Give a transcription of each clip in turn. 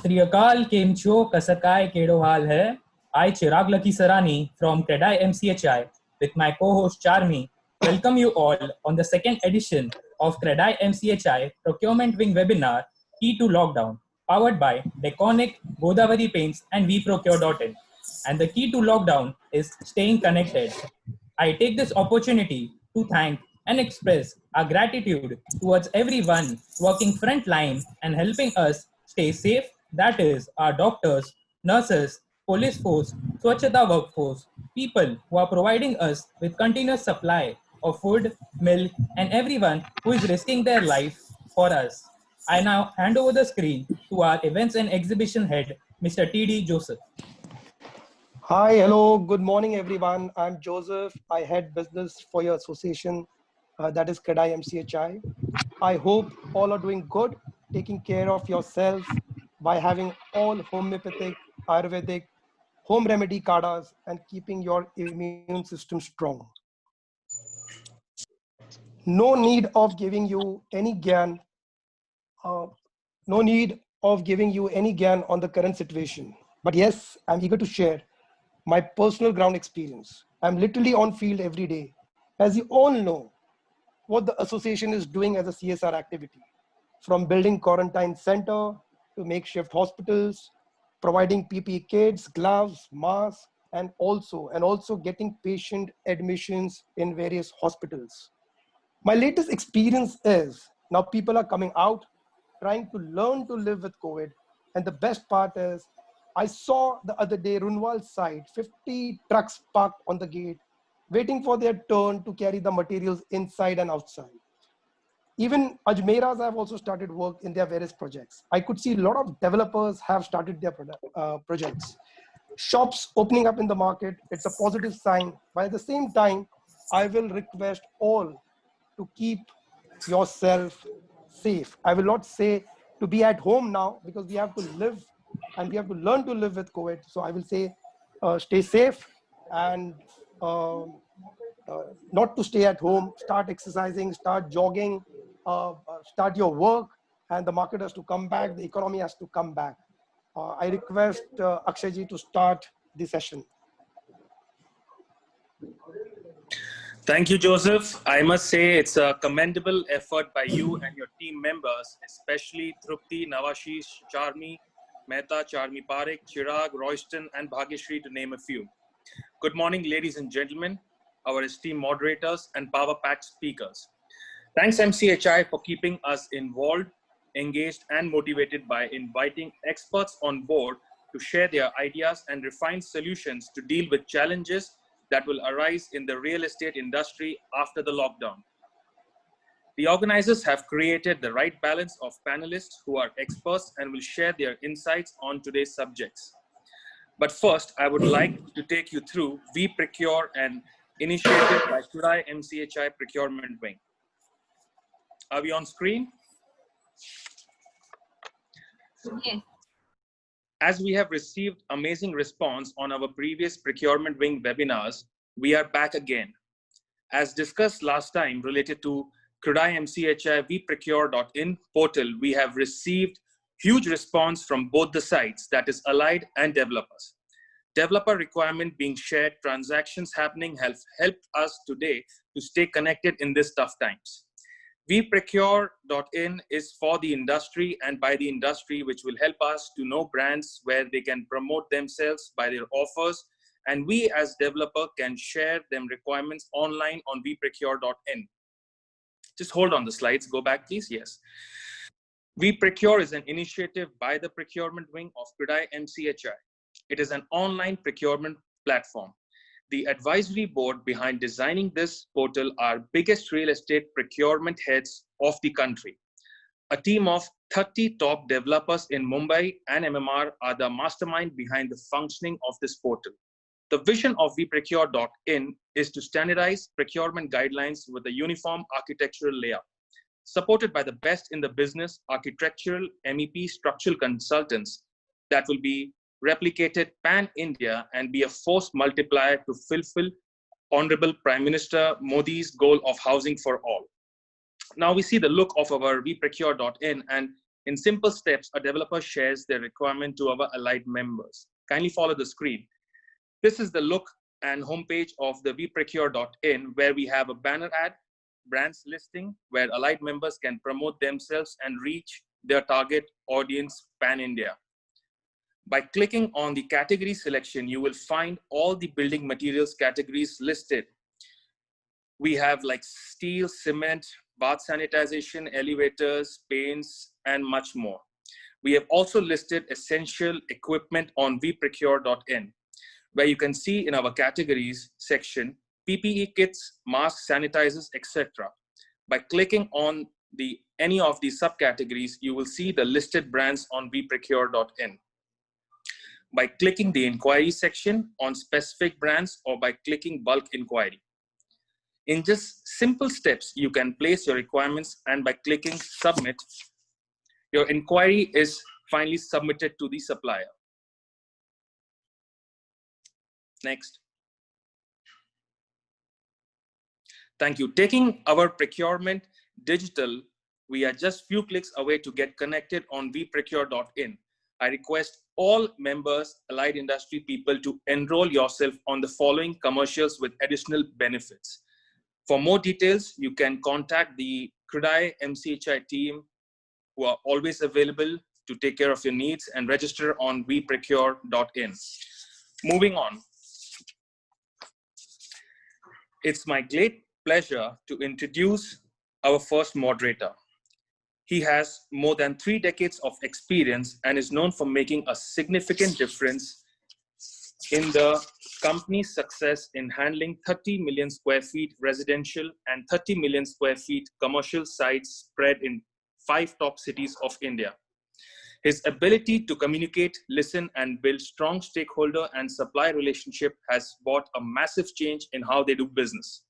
Sri Akal Kemcho Kasakai Kedo Hal hai. I Chirag Lucky Sarani from Credai MCHI with my co-host Charmi welcome you all on the second edition of Credai MCHI Procurement Wing webinar Key to Lockdown, powered by Deconic, Godavari Paints and WeProcure.in. And the key to lockdown is staying connected. I take this opportunity to thank and express our gratitude towards everyone working frontline and helping us stay safe. That is, our doctors, nurses, police force, Swachhata workforce, people who are providing us with continuous supply of food, milk, and everyone who is risking their life for us. I now hand over the screen to our events and exhibition head, Mr. T.D. Joseph. Hi, hello, good morning, everyone. I'm Joseph. I head business for your association, that is Credai MCHI. I hope all are doing good, taking care of yourself by having all homeopathic, Ayurvedic, home remedy kadas and keeping your immune system strong. No need of giving you any gyan, on the current situation. But yes, I'm eager to share my personal ground experience. I'm literally on field every day. As you all know, what the association is doing as a CSR activity, from building quarantine center to makeshift hospitals, providing PPE kits, gloves, masks, and also getting patient admissions in various hospitals. My latest experience is now people are coming out, trying to learn to live with COVID. And the best part is, I saw the other day, Runwal side, 50 trucks parked on the gate, waiting for their turn to carry the materials inside and outside. Even Ajmeras have also started work in their various projects. I could see a lot of developers have started their projects. Shops opening up in the market, it's a positive sign. But at the same time, I will request all to keep yourself safe. I will not say to be at home now because we have to live and we have to learn to live with COVID. So I will say stay safe and not to stay at home, start exercising, start jogging, start your work, and the market has to come back, the economy has to come back. I request Akshayji to start the session. Thank you, Joseph. I must say it's a commendable effort by you and your team members, especially Trupti, Nawashish, Charmi, Mehta, Charmi Parekh, Chirag, Royston, and Bhagyashree, to name a few. Good morning, ladies and gentlemen, our esteemed moderators and power-packed speakers. Thanks, MCHI, for keeping us involved, engaged, and motivated by inviting experts on board to share their ideas and refine solutions to deal with challenges that will arise in the real estate industry after the lockdown. The organizers have created the right balance of panelists who are experts and will share their insights on today's subjects. But first, I would like to take you through WeProcure, an initiative by Credai MCHI Procurement Wing. Are we on screen? Yes. As we have received amazing response on our previous Procurement Wing webinars, we are back again. As discussed last time related to Credai MCHI WeProcure.in portal, we have received huge response from both the sites, that is Allied and developers. Developer requirement being shared, transactions happening have helped us today to stay connected in these tough times. WeProcure.in is for the industry and by the industry, which will help us to know brands where they can promote themselves by their offers. And we as developer can share them requirements online on WeProcure.in. Just hold on the slides, go back please, yes. WeProcure is an initiative by the Procurement Wing of Credai MCHI. It is an online procurement platform. The advisory board behind designing this portal are biggest real estate procurement heads of the country. A team of 30 top developers in Mumbai and MMR are the mastermind behind the functioning of this portal. The vision of WeProcure.in is to standardize procurement guidelines with a uniform architectural layout. Supported by the best in the business architectural MEP structural consultants that will be replicated pan-India and be a force multiplier to fulfill Honorable Prime Minister Modi's goal of housing for all. Now we see the look of our WeProcure.in, and In simple steps, a developer shares their requirement to our allied members. Kindly follow the screen. This is the look and homepage of the vprocure.in, where we have a banner ad, brands listing, where allied members can promote themselves and reach their target audience pan-India. By clicking on the category selection, you will find all the building materials categories listed. We have like steel, cement, bath sanitization, elevators, paints, and much more. We have also listed essential equipment on vprocure.in, where you can see in our categories section, PPE kits, masks, sanitizers, etc. By clicking on any of these subcategories, you will see the listed brands on vprocure.in. By clicking the inquiry section on specific brands, or by clicking bulk inquiry. In just simple steps, you can place your requirements, and by clicking submit, your inquiry is finally submitted to the supplier. Next. Thank you. Taking our procurement digital, we are just few clicks away to get connected on vprocure.in. I request all members, allied industry people, to enroll yourself on the following commercials with additional benefits. For more details, you can contact the CREDAI MCHI team, who are always available to take care of your needs, and register on vprocure.in. Moving on. It's my great pleasure to introduce our first moderator. He has more than 3 decades of experience and is known for making a significant difference in the company's success in handling 30 million square feet residential and 30 million square feet commercial sites spread in 5 top cities of India. His ability to communicate, listen, and build strong stakeholder and supply relationship has brought a massive change in how they do business.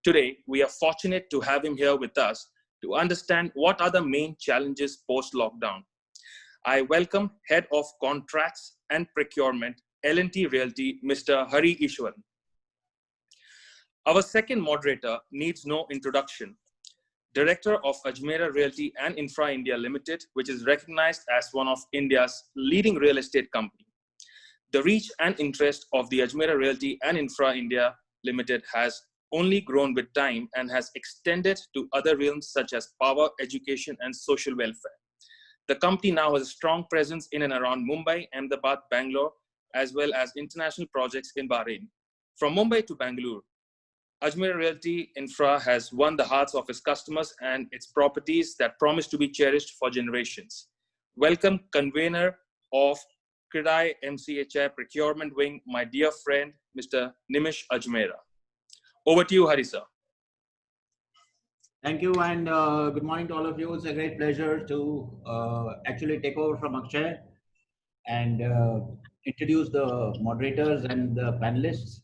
Today, we are fortunate to have him here with us to understand what are the main challenges post-lockdown. I welcome Head of Contracts and Procurement, L&T Realty, Mr. Hari Ishwaran. Our second moderator needs no introduction. Director of Ajmera Realty and Infra India Limited, which is recognized as one of India's leading real estate company. The reach and interest of the Ajmera Realty and Infra India Limited has only grown with time and has extended to other realms such as power, education, and social welfare. The company now has a strong presence in and around Mumbai, Ahmedabad, Bangalore, as well as international projects in Bahrain. From Mumbai to Bangalore, Ajmera Realty Infra has won the hearts of its customers and its properties that promise to be cherished for generations. Welcome, convener of CREDAI MCHI Procurement Wing, my dear friend, Mr. Nimish Ajmera. Over to you, Hari sir. Thank you, and good morning to all of you. It's a great pleasure to actually take over from Akshay and introduce the moderators and the panelists.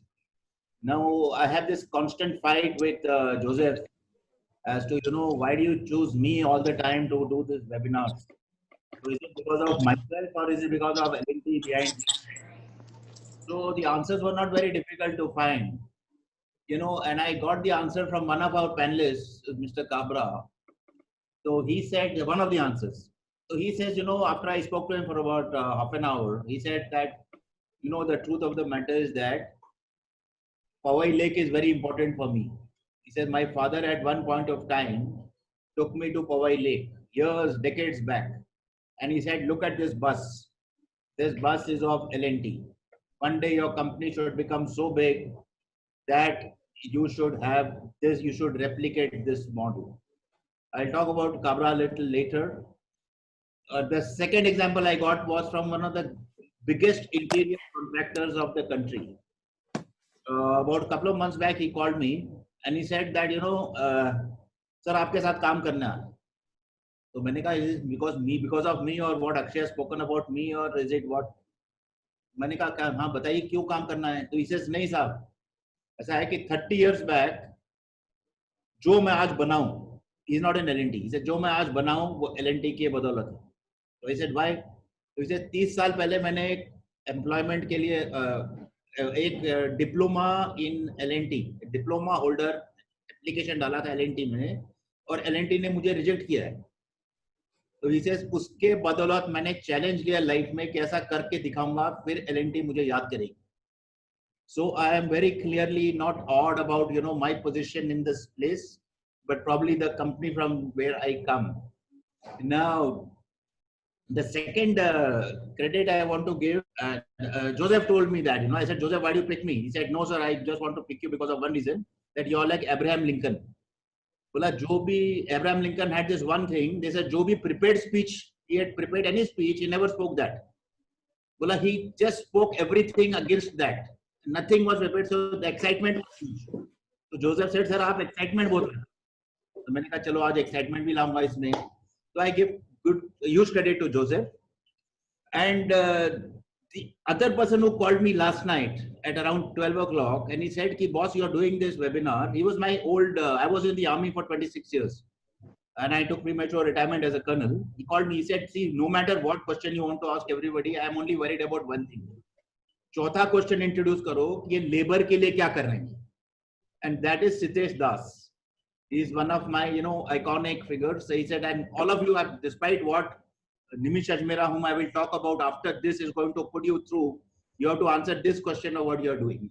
Now, I have this constant fight with Joseph as to, why do you choose me all the time to do this webinar? So is it because of myself or is it because of L&T behind me? So the answers were not very difficult to find. And I got the answer from one of our panelists, Mr. Kabra. So he said, one of the answers. So he says, after I spoke to him for about half an hour, he said that, the truth of the matter is that Powai Lake is very important for me. He said, my father at one point of time took me to Powai Lake, years, decades back. And he said, look at this bus. This bus is of L&T. One day your company should become so big that you should have this, you should replicate this model. I'll talk about Kabra a little later. The second example I got was from one of the biggest interior contractors of the country. About a couple of months back, he called me and he said that, sir, आपके साथ काम करना है. तो मैंने कहा, is it because of me or what Akshay has spoken about me or is it what? मैंने कहा, हाँ बताइए क्यों काम करना है? तो he says, नहीं साहब, ऐसा है कि 30 years back, जो मैं आज बनाऊं, he's not in L&T. He said, जो मैं आज बनाऊं, वो L&T की बदौलत है. So he said, why? तो he said, 30 साल पहले मैंने एक employment के लिए एक diploma in L&T, diploma holder application डाला था L&T में और L&T ने मुझे रिजेक्ट किया है. तो he says उसके बदौलत मैंने चैलेंज लिया लाइफ में कि ऐसा करके दिखाऊंगा, फिर L&T मुझे याद करेगी. So I am very clearly not odd about, you know, my position in this place, but probably the company from where I come. Now, the second credit I want to give, Joseph told me that, you know, I said, Joseph, why do you pick me? He said, no, sir, I just want to pick you because of one reason, that you're like Abraham Lincoln. Bola, jo bhi, Abraham Lincoln had this one thing, they said, jo bhi prepared speech, he had prepared any speech, he never spoke that. Bola, he just spoke everything against that. Nothing was prepared, so the excitement was huge. So Joseph said, sir, aap excitement bahut hai. So मैंने कहा चलो आज excitement भी लाऊंगा इसमें. So I give huge credit to Joseph. And the other person who called me last night at around 12 o'clock and he said, ki, boss, you're doing this webinar. He was my old, I was in the army for 26 years. And I took premature retirement as a colonel. He called me, he said, see, no matter what question you want to ask everybody, I am only worried about one thing. चौथा question introduce करो कि ये labour के लिए क्या कर रहे हैं, and that is Sitesh Das. He is one of my, you know, iconic figures. He said, and all of you have, despite what Nimish Ajmera, whom I will talk about after this, is going to put you through, you have to answer this question of what you are doing,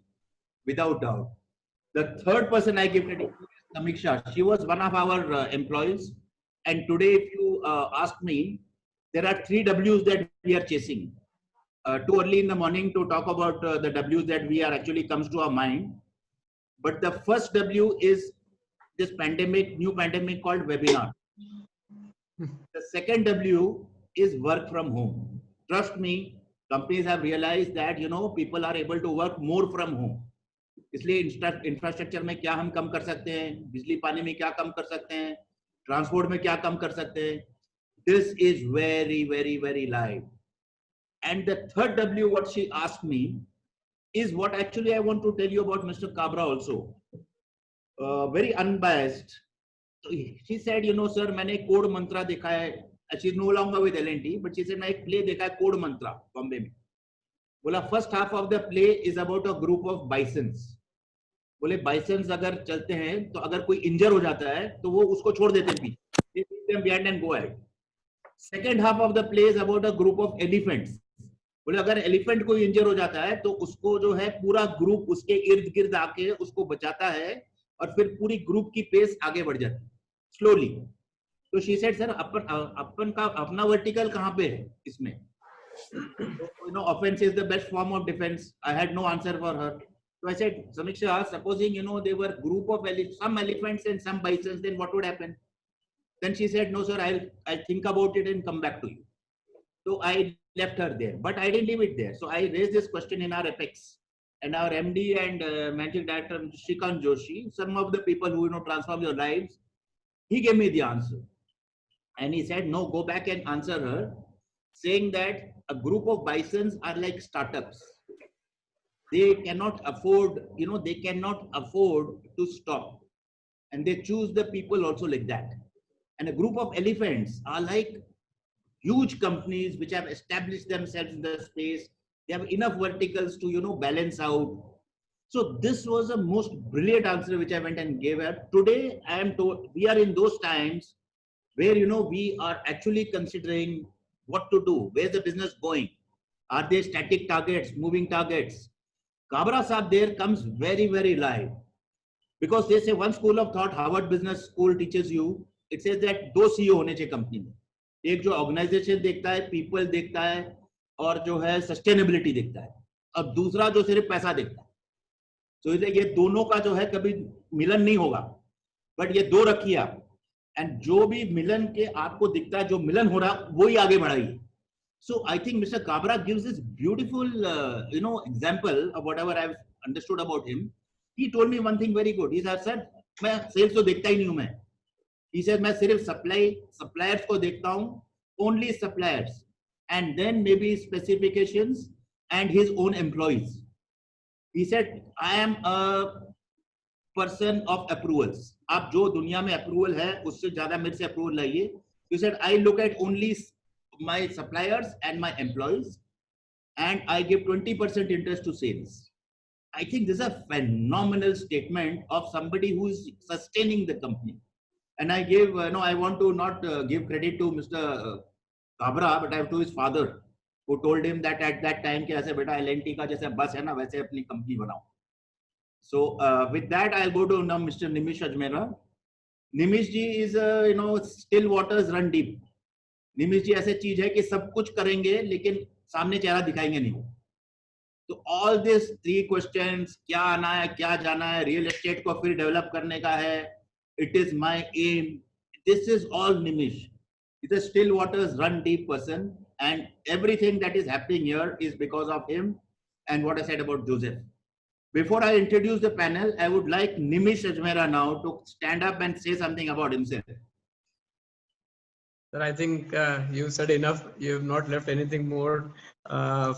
without doubt. The third person I give credit to is Samiksha. She was one of our employees, and today if you ask me, there are 3 W's that we are chasing. Too early in the morning to talk about the W's that we are actually comes to our mind. But the first W is this pandemic, new pandemic called webinar. The second W is work from home. Trust me, companies have realized that, you know, people are able to work more from home. इसलिए infrastructure में क्या हम कम कर सकते हैं, बिजली पानी में क्या कम कर सकते हैं, ट्रांसपोर्ट में क्या कम कर सकते हैं. This is very, very, very live. And the third W, what she asked me, is what actually I want to tell you about Mr. Kabra also. Very unbiased. So she said, you know, sir, मैंने code मंत्रा देखा है. She's no longer with L&T, but she said, मैं एक play देखा है code मंत्रा बॉम्बे में. बोला first half of the play is about a group of bisons. बोले bisons अगर चलते हैं तो अगर कोई इंजर हो जाता है तो वो उसको छोड़ देते हैं पीछे. They leave them behind and go ahead. Second half of the play is about a group of elephants. बोले अगर एलिफेंट कोई इंजर हो जाता है तो उसको जो है पूरा ग्रुप उसके इर्द गिर्द आके उसको बचाता है और फिर पूरी ग्रुप की पेस आगे बढ़ जाती है स्लोली. तो शी सेड, सर अपन का अपना वर्टिकल कहाँ पे है इसमें? You know, offense is the best form of defense. I had no answer for her. So I said, Samiksha, supposing, you know, they were group of some elephants and some bisons, then what would happen? Then she said, no, sir, I'll think about it and come back to you. So I left her there, but I didn't leave it there. So I raised this question in our Apex, and our MD and Managing Director, Shrikant Joshi, some of the people who, you know, transform your lives, he gave me the answer. And he said, no, go back and answer her, saying that a group of bisons are like startups. They cannot afford, you know, they cannot afford to stop. And they choose the people also like that. And a group of elephants are like huge companies which have established themselves in the space. They have enough verticals to, you know, balance out. So this was a most brilliant answer which I went and gave her. Today, I am told we are in those times where, you know, we are actually considering what to do. Where's the business going? Are there static targets, moving targets? Kabra Saab there comes very, very live. Because they say one school of thought, Harvard Business School teaches you, it says that दो CEO होने चाहिए company में. एक जो organisation देखता है, people देखता है, और जो है सस्टेनेबिलिटी देखता है. अब दूसरा जो सिर्फ पैसा देखता है. तो ये दोनों का जो है कभी मिलन नहीं होगा. बट ये दो रखिए आप, एंड जो भी मिलन के आपको दिखता है, जो मिलन हो रहा वो ही आगे बढ़ाइए. So I think Mr. Kabra gives this beautiful, you know, example of whatever I've understood about him. He told me one thing very good. He said, मैं sales तो देखता ही नहीं हूँ मैं. He said, मैं सिर्फ suppliers को देखता हूँ, only suppliers, and then maybe specifications and his own employees. He said, I am a person of approvals. आप जो दुनिया में approval है, उससे ज़्यादा मेरे से approval लाइए. He said, I look at only my suppliers and my employees, and I give 20% interest to sales. I think this is a phenomenal statement of somebody who is sustaining the company. And I gave, I want to not give credit to Mr. Kabra, but I have to his father, who told him that at that time, कि ऐसे बेटा L&T का जैसे बस है ना, वैसे अपनी company बनाओ. So with that, I'll go to now Mr. Nimish Ajmera. Nimish ji is, still waters run deep. Nimish ji ऐसे चीज है कि सब कुछ करेंगे, लेकिन सामने चेहरा दिखाएंगे नहीं. तो all these 3 questions, क्या आना है, क्या जाना है, real estate को फिर develop करने का है, it is my aim. This is all Nimish. He's a still waters run deep person, and everything that is happening here is because of him and what I said about Joseph. Before I introduce the panel, I would like Nimish Ajmera now to stand up and say something about himself. Sir, I think you said enough. You have not left anything more.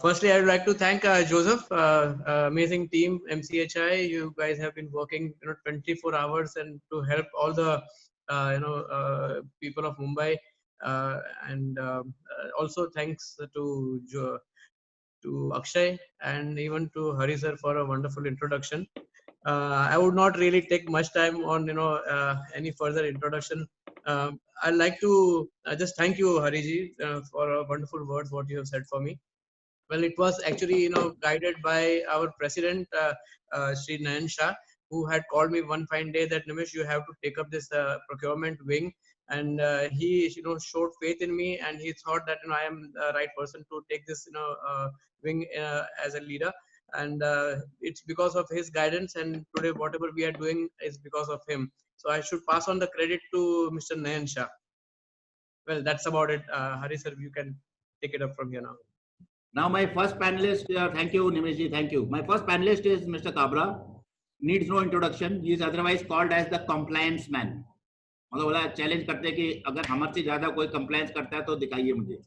Firstly, I would like to thank Joseph, amazing team, MCHI. You guys have been working 24 hours and to help all the people of Mumbai. And also thanks to Akshay and even to Hari sir for a wonderful introduction. I would not really take much time on any further introduction. I'd like to just thank you, Hariji, for wonderful words what you have said for me. Well, it was actually guided by our president, Sri Nayan Shah, who had called me one fine day that Nimish, you have to take up this procurement wing. And he showed faith in me, and he thought that I am the right person to take this wing as a leader. And it's because of his guidance, and today whatever we are doing is because of him. So I should pass on the credit to Mr. Nayan Shah. Well, that's about it. Hari sir, you can take it up from here now. Now my first panelist, thank you Nimishji, thank you. My first panelist is Mr. Kabra. Needs no introduction. He is otherwise called as the compliance man. मतलब बोला challenge करते हैं कि अगर हमसे ज्यादा कोई compliance करता है तो दिखाइए मुझे.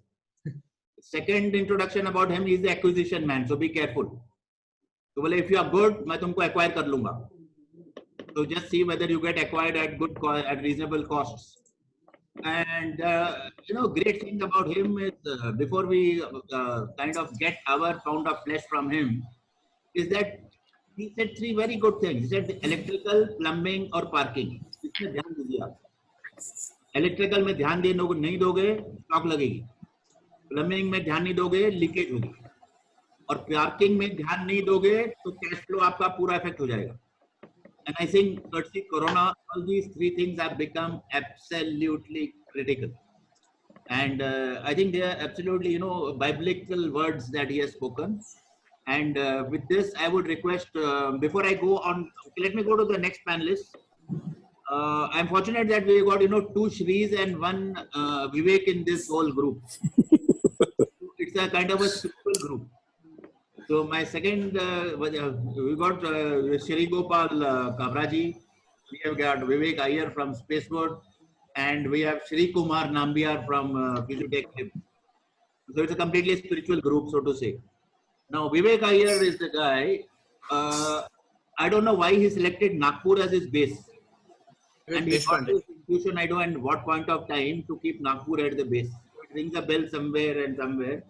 Second introduction about him is the acquisition man, so be careful. तो बोले if you are good, मैं तुमको acquire कर लूंगा. So just see whether you get acquired at good at reasonable costs. And great thing about him is before we kind of get our pound of flesh from him, is that he said 3 very good things. He said electrical, plumbing और parking. इसमें ध्यान दीजिए आप. Electrical में ध्यान नहीं दोगे shock लगेगी, प्लम्बिंग में ध्यान नहीं दोगे लीकेज होगी, और पार्किंग में ध्यान नहीं दोगे तो कैश फ्लो आपका पूरा इफेक्ट हो जाएगा. And I think courtesy Corona, all these 3 things have become absolutely critical. And I think they are absolutely, biblical words that he has spoken. And with this, I would request, before I go on, let me go to the next panelist. I'm fortunate that we got, 2 Shris and 1 Vivek in this whole group. It's a kind of a simple group. So my second, we got Shri Gopal Kabraji, we have got Vivek Iyer from Spacewood, and we have Shri Kumar Nambiar from Physiotech. So it's a completely spiritual group, so to say. Now Vivek Iyer is the guy, I don't know why he selected Nagpur as his base. And he got his intuition, I don't know at what point of time to keep Nagpur at the base. It rings a bell somewhere and somewhere.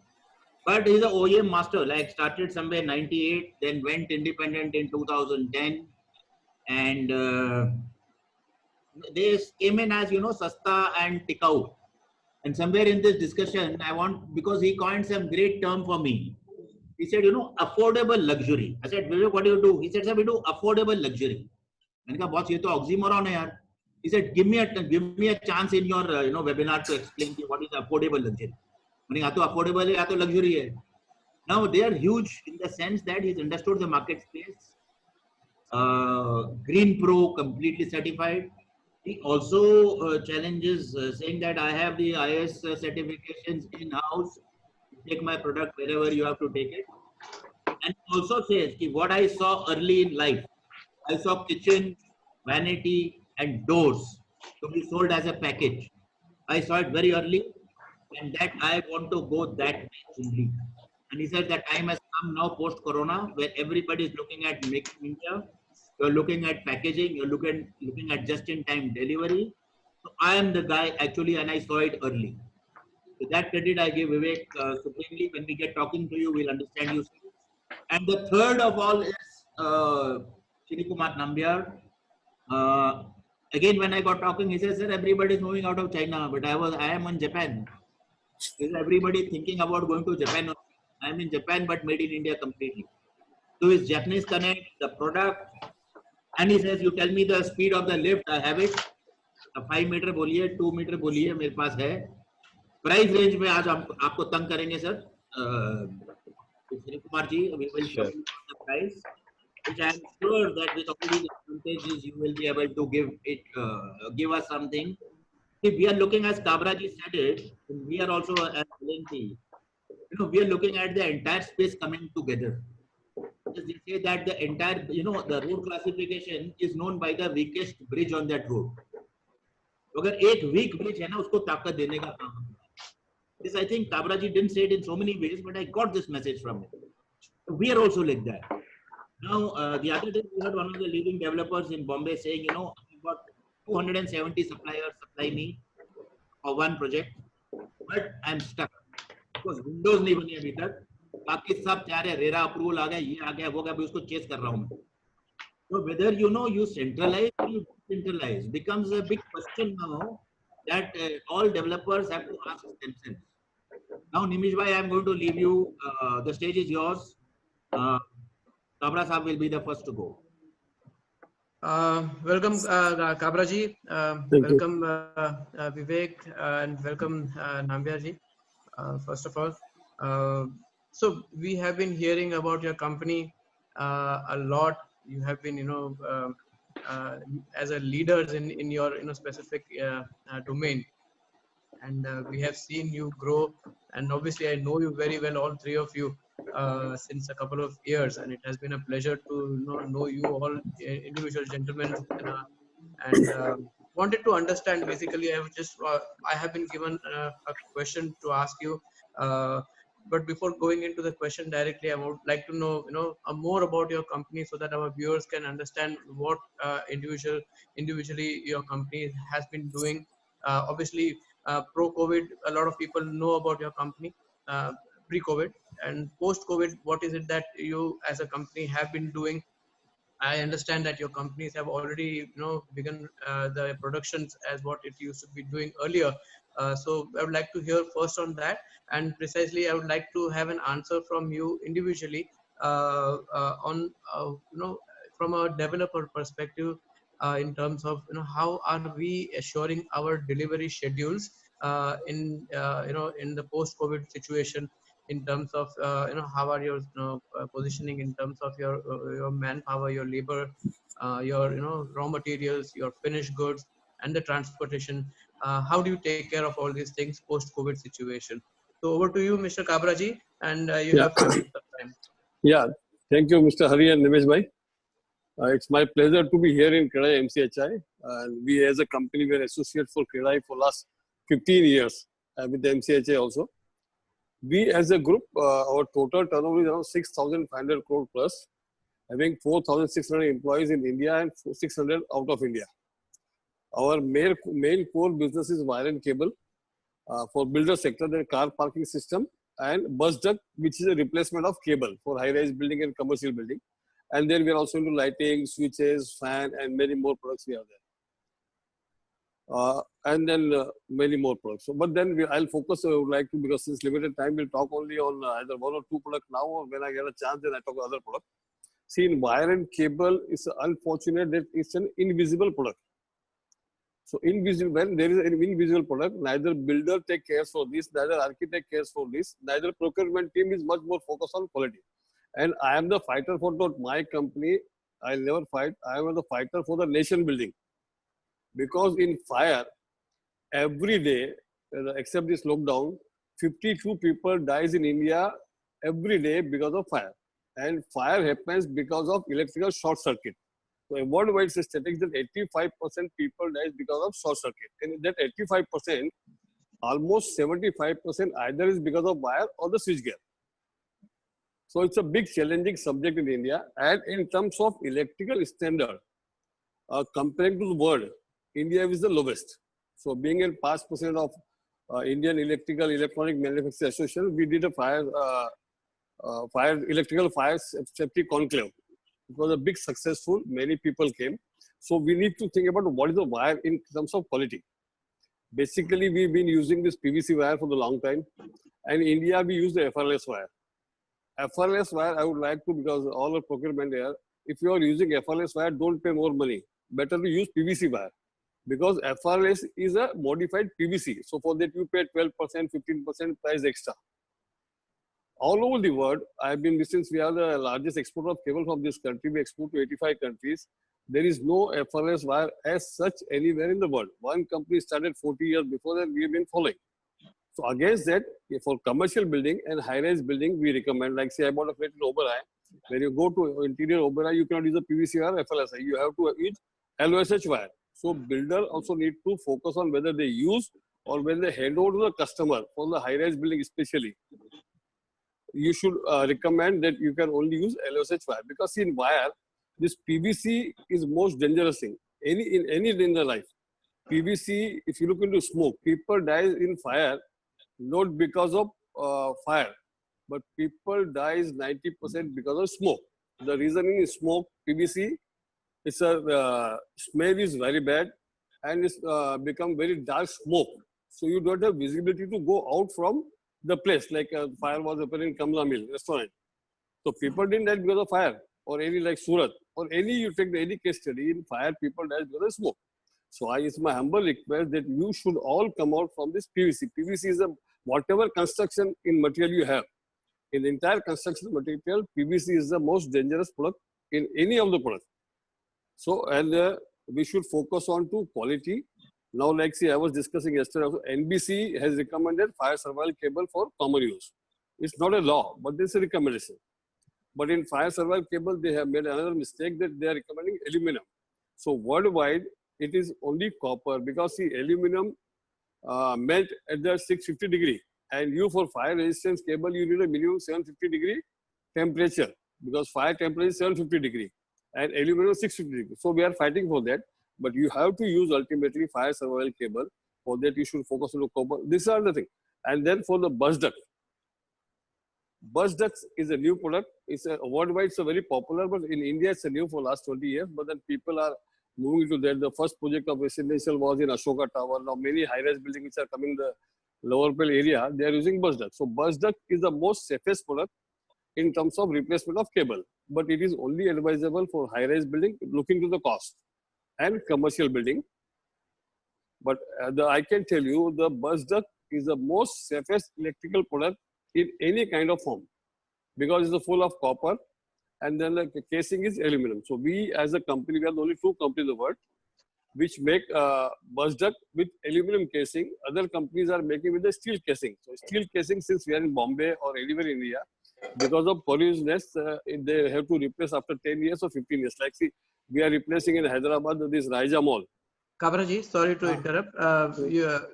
But he's an OEM master, like started somewhere 98, then went independent in 2010. And they came in as, Sasta and Tikau. And somewhere in this discussion, because he coined some great term for me. He said, affordable luxury. I said, Vivek, what do you do? He said, sir, we do affordable luxury. मैंने कहा boss, ये तो oxymoron है यार. He said, give me a chance in your webinar to explain what is affordable luxury. मैंने कहा तो affordable है या तो luxury है. Now they are huge in the sense that he's understood the market space. Green Pro completely certified. He also challenges saying that I have the IS certifications in house. Take my product wherever you have to take it. And also says what I saw early in life. I saw kitchen, vanity, and doors to be sold as a package. I saw it very early, and that I want to go that way only. And he said that time has come now post-corona, where everybody is looking at Make in India. You're looking at packaging. You're looking at just-in-time delivery. So I am the guy actually, and I saw it early. So that credit I give Vivek supremely. When we get talking to you, we'll understand you. And the third of all is Shri Kumar Nambiar. again, when I got talking, he says, sir, everybody is moving out of China, but I am in Japan. Is everybody thinking about going to Japan? I am in Japan, but made in India completely. So his Japanese connect, the product, and he says, you tell me the speed of the lift, I have it. 5 metre बोलिए, 2 metre बोलिए, मेरे पास है. Price range में आज आपको तंग करेंगे sir. Sri Kumar ji, we will show you the price, which I am sure that with all these advantages, you will be able to give us something. If we are looking, as Kabra ji said it, we are also as LNT, we are looking at the entire space coming together. As they say that the entire, the road classification is known by the weakest bridge on that road. अगर एक weak bridge है ना, उसको ताकत देने का काम है. This I think Kabra ji didn't say it in so many ways, but I got this message from him. We are also like that. Now, the other day we heard one of the leading developers in Bombay saying, I've got 270 suppliers supply me for one project, but I'm stuck because Windows नहीं बनी अभी तक. बाकी सब चाह रहे, RERA approval आ गया, ये आ गया, वो गया, अभी उसको चेस कर रहा हूँ मैं. So whether you centralize or you decentralize becomes a big question now that all developers have to ask themselves. Now, Nimish bhai, I am going to leave you. The stage is yours. Kabra Saab will be the first to go. Welcome, Kabra ji. Welcome, Vivek, and welcome, Nambiar ji. First of all, so we have been hearing about your company a lot. You have been, as a leaders in your specific domain, and we have seen you grow. And obviously, I know you very well, all three of you, since a couple of years, and it has been a pleasure to know you all individual gentlemen. And wanted to understand. Basically, I have been given a question to ask you. But before going into the question directly, I would like to know, more about your company so that our viewers can understand what individually your company has been doing. Obviously, pro-COVID, a lot of people know about your company. Pre-COVID and post-COVID, what is it that you as a company have been doing? I understand that your companies have already, begun the productions as what it used to be doing earlier. So I would like to hear first on that, and precisely I would like to have an answer from you individually on, from a developer perspective, in terms of, how are we assuring our delivery schedules in the post-COVID situation, in terms of how are your positioning in terms of your manpower, your labor, your raw materials, your finished goods, and the transportation. How do you take care of all these things post COVID situation? So over to you, Mr. Kabra ji, and you have 5 minutes of time. Yeah, thank you, Mr. Hari and Nimesh bhai. It's my pleasure to be here in CREDAI MCHI, and we as a company were associated for CREDAI for last 15 years with the MCHI also. We as a group, our total turnover is around 6,500 crore plus, having 4,600 employees in India and 600 out of India. Our main core business is wire and cable for builder sector, the car parking system, and bus duct, which is a replacement of cable for high-rise building and commercial building. And then we are also into lighting, switches, fan, and many more products we have there. And then many more products. So, but then I'll focus, I would like to, because since limited time, we'll talk only on either one or two products now, or when I get a chance, then I talk about other products. See, in wire and cable, it's unfortunate that it's an invisible product. So invisible, when there is an invisible product, neither builder take cares for this, neither architect cares for this, neither procurement team is much more focused on quality. And I am the fighter for not my company. I'll never fight. I am the fighter for the nation building. Because in fire, every day, except this lockdown, 52 people dies in India every day because of fire. And fire happens because of electrical short circuit. So a worldwide statistics that 85% people dies because of short circuit. And that 85%, almost 75% either is because of wire or the switchgear. So it's a big challenging subject in India. And in terms of electrical standard, comparing to the world, India is the lowest. So being in past president of Indian Electronic Manufacturers Association, we did a electrical fire safety conclave. It was a big successful, many people came. So we need to think about what is the wire in terms of quality. Basically, we've been using this PVC wire for the long time. And in India, we use the FRLS wire. FRLS wire, I would like to, because all our procurement here, if you are using FRLS wire, don't pay more money. Better to use PVC wire. Because FRLS is a modified PVC. So for that, you pay 12%, 15% price extra. All over the world, since we are the largest exporter of cable from this country, we export to 85 countries. There is no FRLS wire as such anywhere in the world. One company started 40 years before that, we have been following. So against that, for commercial building and high-rise building, we recommend, like say I bought a flat in Oberoi. When you go to interior Oberoi, you cannot use a PVC wire, FLS. You have to use LOSH wire. So builder also need to focus on whether they use or when they hand over to the customer for the high-rise building especially. You should recommend that you can only use LOSH wire, because in wire, this PVC is most dangerous thing. In the life, PVC, if you look into smoke, people die in fire, not because of fire, but people dies 90% because of smoke. The reasoning is smoke, PVC, it's a smell is very bad and it's become very dark smoke. So you don't have visibility to go out from the place, like fire was happening in Kamla Mill restaurant. So people didn't die because of fire, or any like Surat, or any, you take any case study, in fire people die because of smoke. So it's my humble request that you should all come out from this PVC. PVC is whatever construction in material you have. In the entire construction material, PVC is the most dangerous product in any of the products. So, and we should focus on to quality. Now, like see, I was discussing yesterday also, NBC has recommended fire survival cable for common use. It's not a law, but this is a recommendation. But in fire survival cable, they have made another mistake that they are recommending aluminum. So worldwide, it is only copper, because the aluminum melt at the 650 degree. And you, for fire resistance cable, you need a minimum 750 degree temperature, because fire temperature is 750 degree and aluminum 650 degree. So we are fighting for that. But you have to use ultimately fire survival cable. For that, you should focus on the copper. These are the things. And then for the bus duct. Bus ducts is a new product. It's worldwide, it's a very popular, but in India, it's a new for last 20 years. But then people are moving to that. The first project of residential was in Ashoka Tower. Now many high-rise buildings which are coming in the Lower Pearl area, they are using bus duct. So bus duct is the most safest product in terms of replacement of cable. But it is only advisable for high-rise building, looking to the cost, and commercial building. But I can tell you, the bus duct is the most safest electrical product in any kind of form, because it's full of copper, and then the casing is aluminum. So we, as a company, we are the only two companies in the world which make bus duct with aluminum casing. Other companies are making with the steel casing. So steel casing, since we are in Bombay or anywhere in India, because of pollutiousness, they have to replace after 10 years or 15 years. Like see, we are replacing in Hyderabad this Raija Mall. Kabraji, sorry to interrupt.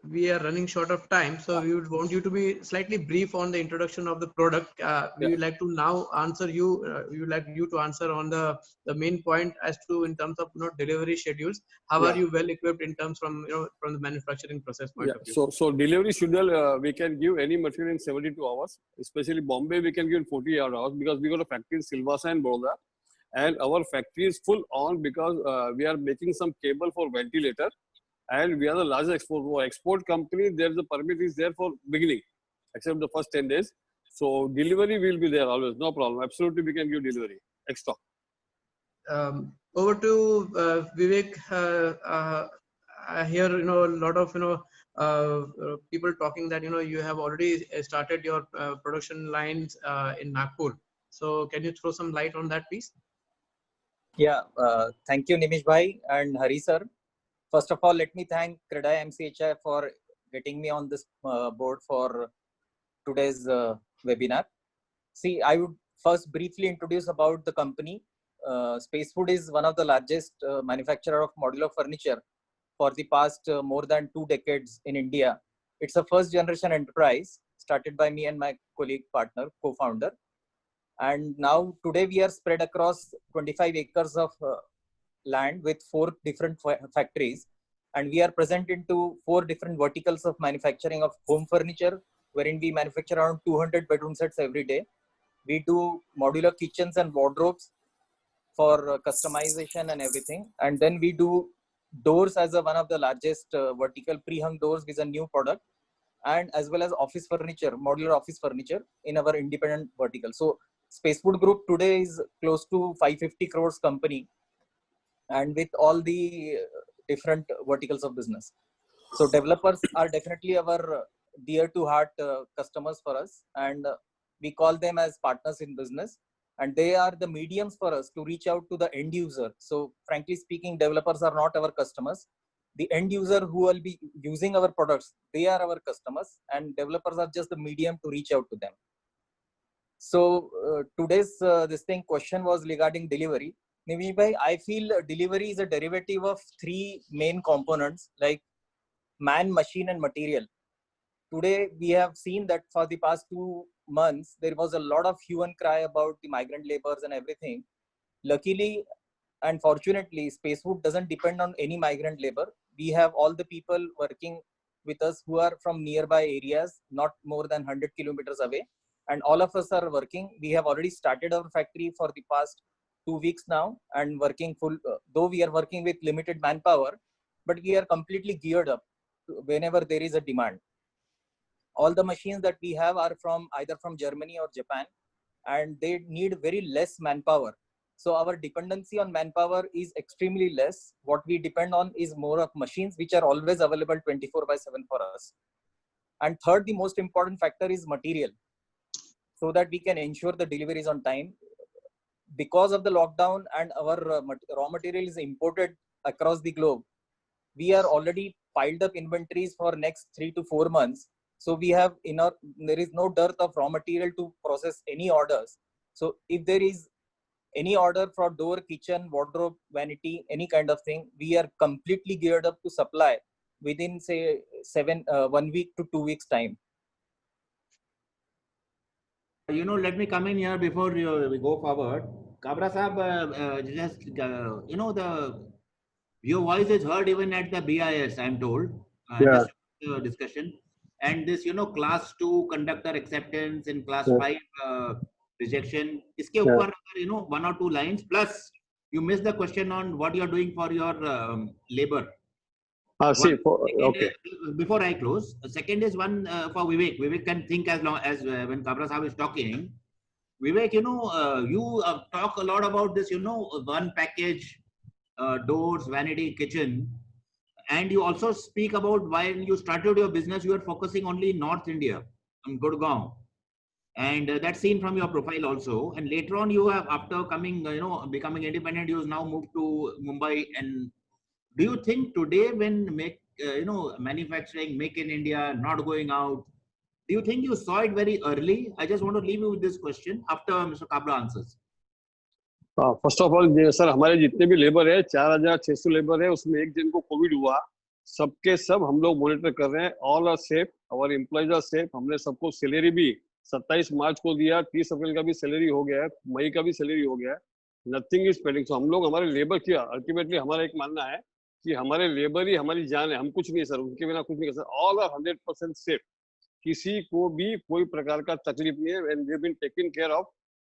We are running short of time, so we would want you to be slightly brief on the introduction of the product. We would like to now answer you. We would like you to answer on the main point as to in terms of delivery schedules. How are you well equipped in terms from from the manufacturing process point of view? So delivery schedule, we can give any material in 72 hours. Especially Bombay, we can give in 48 hours, because we got a factory in Silvassa and Baroda. And our factory is full on, because we are making some cable for ventilator, and we are the largest export company. There's a permit is there for beginning, except the first 10 days. So delivery will be there always, no problem. Absolutely, we can give delivery extra. Over to Vivek. I hear a lot of people talking that you have already started your production lines in Nagpur. So can you throw some light on that, please? Yeah, thank you, Nimish Bhai and Hari sir. First of all, let me thank CREDAI MCHI for getting me on this board for today's webinar. See, I would first briefly introduce about the company. Spacewood is one of the largest manufacturer of modular furniture for the past more than 2 decades in India. It's a first generation enterprise started by me and my colleague partner, co-founder. And now today we are spread across 25 acres of land with 4 different factories. And we are present into 4 different verticals of manufacturing of home furniture, wherein we manufacture around 200 bedroom sets every day. We do modular kitchens and wardrobes for customization and everything. And then we do doors as one of the largest vertical pre-hung doors with a new product, and as well as office furniture, modular office furniture in our independent vertical. So Spacewood Group today is close to 550 crores company, and with all the different verticals of business. So developers are definitely our dear to heart customers for us, and we call them as partners in business, and they are the mediums for us to reach out to the end user. So frankly speaking, developers are not our customers. The end user who will be using our products, they are our customers, and developers are just the medium to reach out to them. So today's question was regarding delivery. Nimish bhai, I feel delivery is a derivative of three main components like man, machine, and material. Today, we have seen that for the past 2 months, there was a lot of hue and cry about the migrant laborers and everything. Luckily and fortunately, Spacewood doesn't depend on any migrant labor. We have all the people working with us who are from nearby areas, not more than 100 kilometers away. And all of us are working. We have already started our factory for the past 2 weeks now and working full, though we are working with limited manpower, but we are completely geared up whenever there is a demand. All the machines that we have are from either from Germany or Japan, and they need very less manpower. So our dependency on manpower is extremely less. What we depend on is more of machines, which are always available 24/7 for us. And third, the most important factor is material, so that we can ensure the deliveries on time. Because of the lockdown and our raw material is imported across the globe, we are already piled up inventories for next 3 to 4 months. So we have there is no dearth of raw material to process any orders. So if there is any order for door, kitchen, wardrobe, vanity, any kind of thing, we are completely geared up to supply within say 1 week to 2 weeks time. Let me come in here before we go forward. Kabra Sahab, your voice is heard even at the BIS, I'm told. Yeah. Just discussion. And this, class 2 conductor acceptance and class 5 rejection. Iske upar, 1 or 2 lines. Plus, you missed the question on what you're doing for your labor. Okay. Before I close, second is one for Vivek. Vivek can think as long as when Kabra Sahab is talking. Vivek, you talk a lot about this, one package, doors, vanity, kitchen. And you also speak about while you started your business, you were focusing only North India, Gurgaon. And that's seen from your profile also. And later on, you have, after coming, becoming independent, you have now moved to Mumbai. And do you think today when manufacturing, make in India, not going out, do you think you saw it very early? I just want to leave you with this question after Mr. Kabra answers. First of all sir, हमारे जितने भी labour है 4600 labour है, उसमें एक दिन को Covid हुआ, सबके सब हम लोग मॉनिटर कर रहे हैं. All are safe, our employees are safe. हमने सबको सैलरी भी 27 मार्च को दिया, 30 अप्रैल का भी सैलरी हो गया है, मई का भी सैलरी हो गया है. Nothing is pending. सो हम लोग हमारे लेबर किया, अल्टीमेटली हमारा एक मानना है कि हमारे लेबर ही हमारी जान है, हम कुछ नहीं सर, उनके बिना कुछ नहीं कर सकते. All are 100% safe. किसी को भी कोई प्रकार का तकलीफ नहीं है. And we have been taken care of,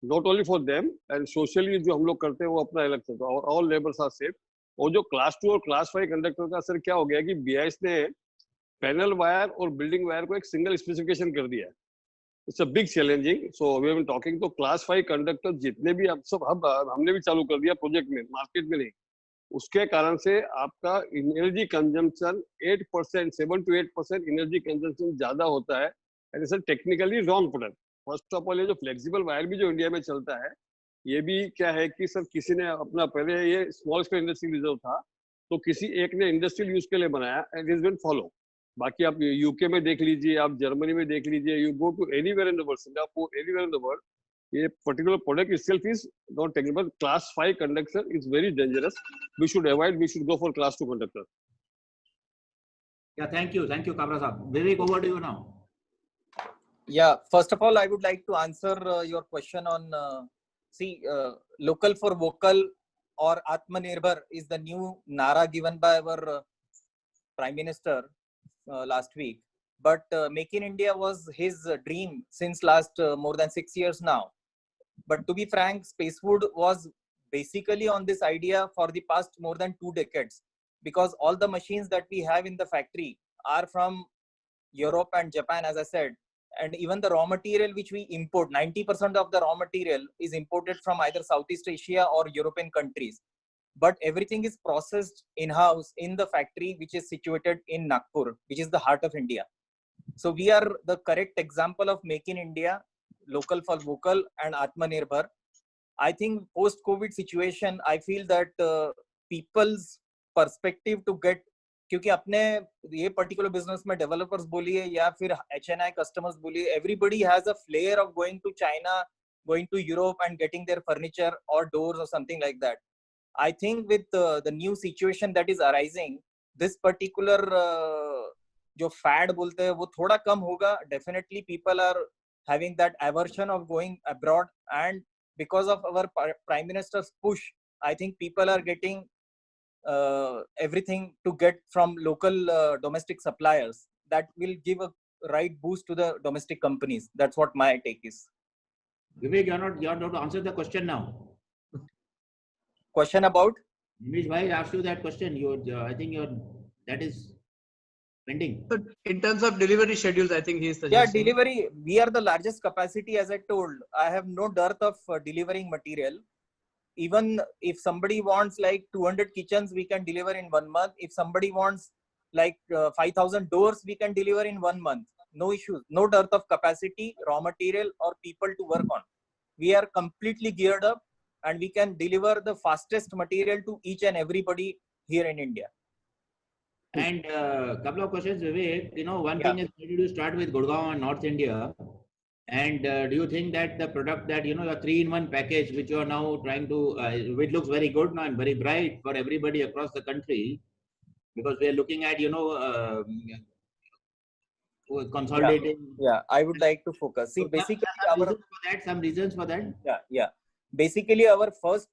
not only for them, and socially जो हम लोग करते हैं वो अपना अलग से. और ऑल लेबर्स आर सेफ. और जो क्लास 2 और क्लास 5 कंडक्टर का सर क्या हो गया कि बीआईएस ने पैनल वायर और बिल्डिंग वायर को एक सिंगल स्पेसिफिकेशन कर दिया है. It's a big challenging. So we have been talking. तो क्लास 5 कंडक्टर जितने भी अब सब हमने भी चालू कर दिया प्रोजेक्ट में, मार्केट में नहीं. उसके कारण से आपका energy consumption 8%, 7 to 8% energy consumption ज्यादा होता है. And it's technically wrong product. First of all, ये जो फ्लेक्सिबल वायर भी जो इंडिया में चलता है, ये भी क्या है कि सर किसी ने अपना, पहले ये स्मॉल स्केल इंडस्ट्रियल रिजर्व था, तो किसी एक ने इंडस्ट्रियल यूज के लिए बनाया, and it is been follow. बाकी आप यूके में देख लीजिए, आप जर्मनी में देख लीजिए, you go to anywhere in the world, Singapore, anywhere in the world, ये particular product itself is not technical. Class 5 conductor is very dangerous. We should avoid. We should go for class 2 conductor. Yeah, thank you, Kabra Sahab. Vivek, over to you now. Yeah, first of all, I would like to answer your question on local for vocal or Atmanirbhar is the new nara given by our Prime Minister last week. But Make in India was his dream since last more than 6 years now. But to be frank, Spacewood was basically on this idea for the past more than 2 decades, because all the machines that we have in the factory are from Europe and Japan, as I said. And even the raw material which we import, 90% of the raw material is imported from either Southeast Asia or European countries. But everything is processed in-house in the factory, which is situated in Nagpur, which is the heart of India. So we are the correct example of Make in India, local for vocal and Atmanirbhar. I think post-COVID situation, I feel that people's perspective to get, क्योंकि अपने ये particular business में developers बोलिए या फिर HNI customers बोलिए, everybody has a flair of going to China, going to Europe and getting their furniture or doors or something like that. I think with the new situation that is arising, this particular जो fad बोलते हैं वो थोड़ा कम होगा. Definitely people are having that aversion of going abroad, and because of our Prime Minister's push, I think people are getting everything to get from local domestic suppliers. That will give a right boost to the domestic companies. That's what my take is. Vivek, you're not to answer the question now. Question about? Nimish bhai asked you that question. I think that is pending. But in terms of delivery schedules, I think he is Yeah, suggesting. delivery. We are the largest capacity, as I told. I have no dearth of delivering material. Even if somebody wants like 200 kitchens, we can deliver in 1 month. If somebody wants like 5,000 doors, we can deliver in 1 month. No issues. No dearth of capacity, raw material, or people to work on. We are completely geared up, and we can deliver the fastest material to each and everybody here in India. And a couple of questions, Vivek. One thing is, why did you start with Gurgaon and North India? And do you think that the product that, your 3-in-1 package, which you are now trying to, which looks very good now and very bright for everybody across the country, because we are looking at, consolidating. Yeah, I would like to focus. See, So basically some reasons for that. Yeah. Basically, our first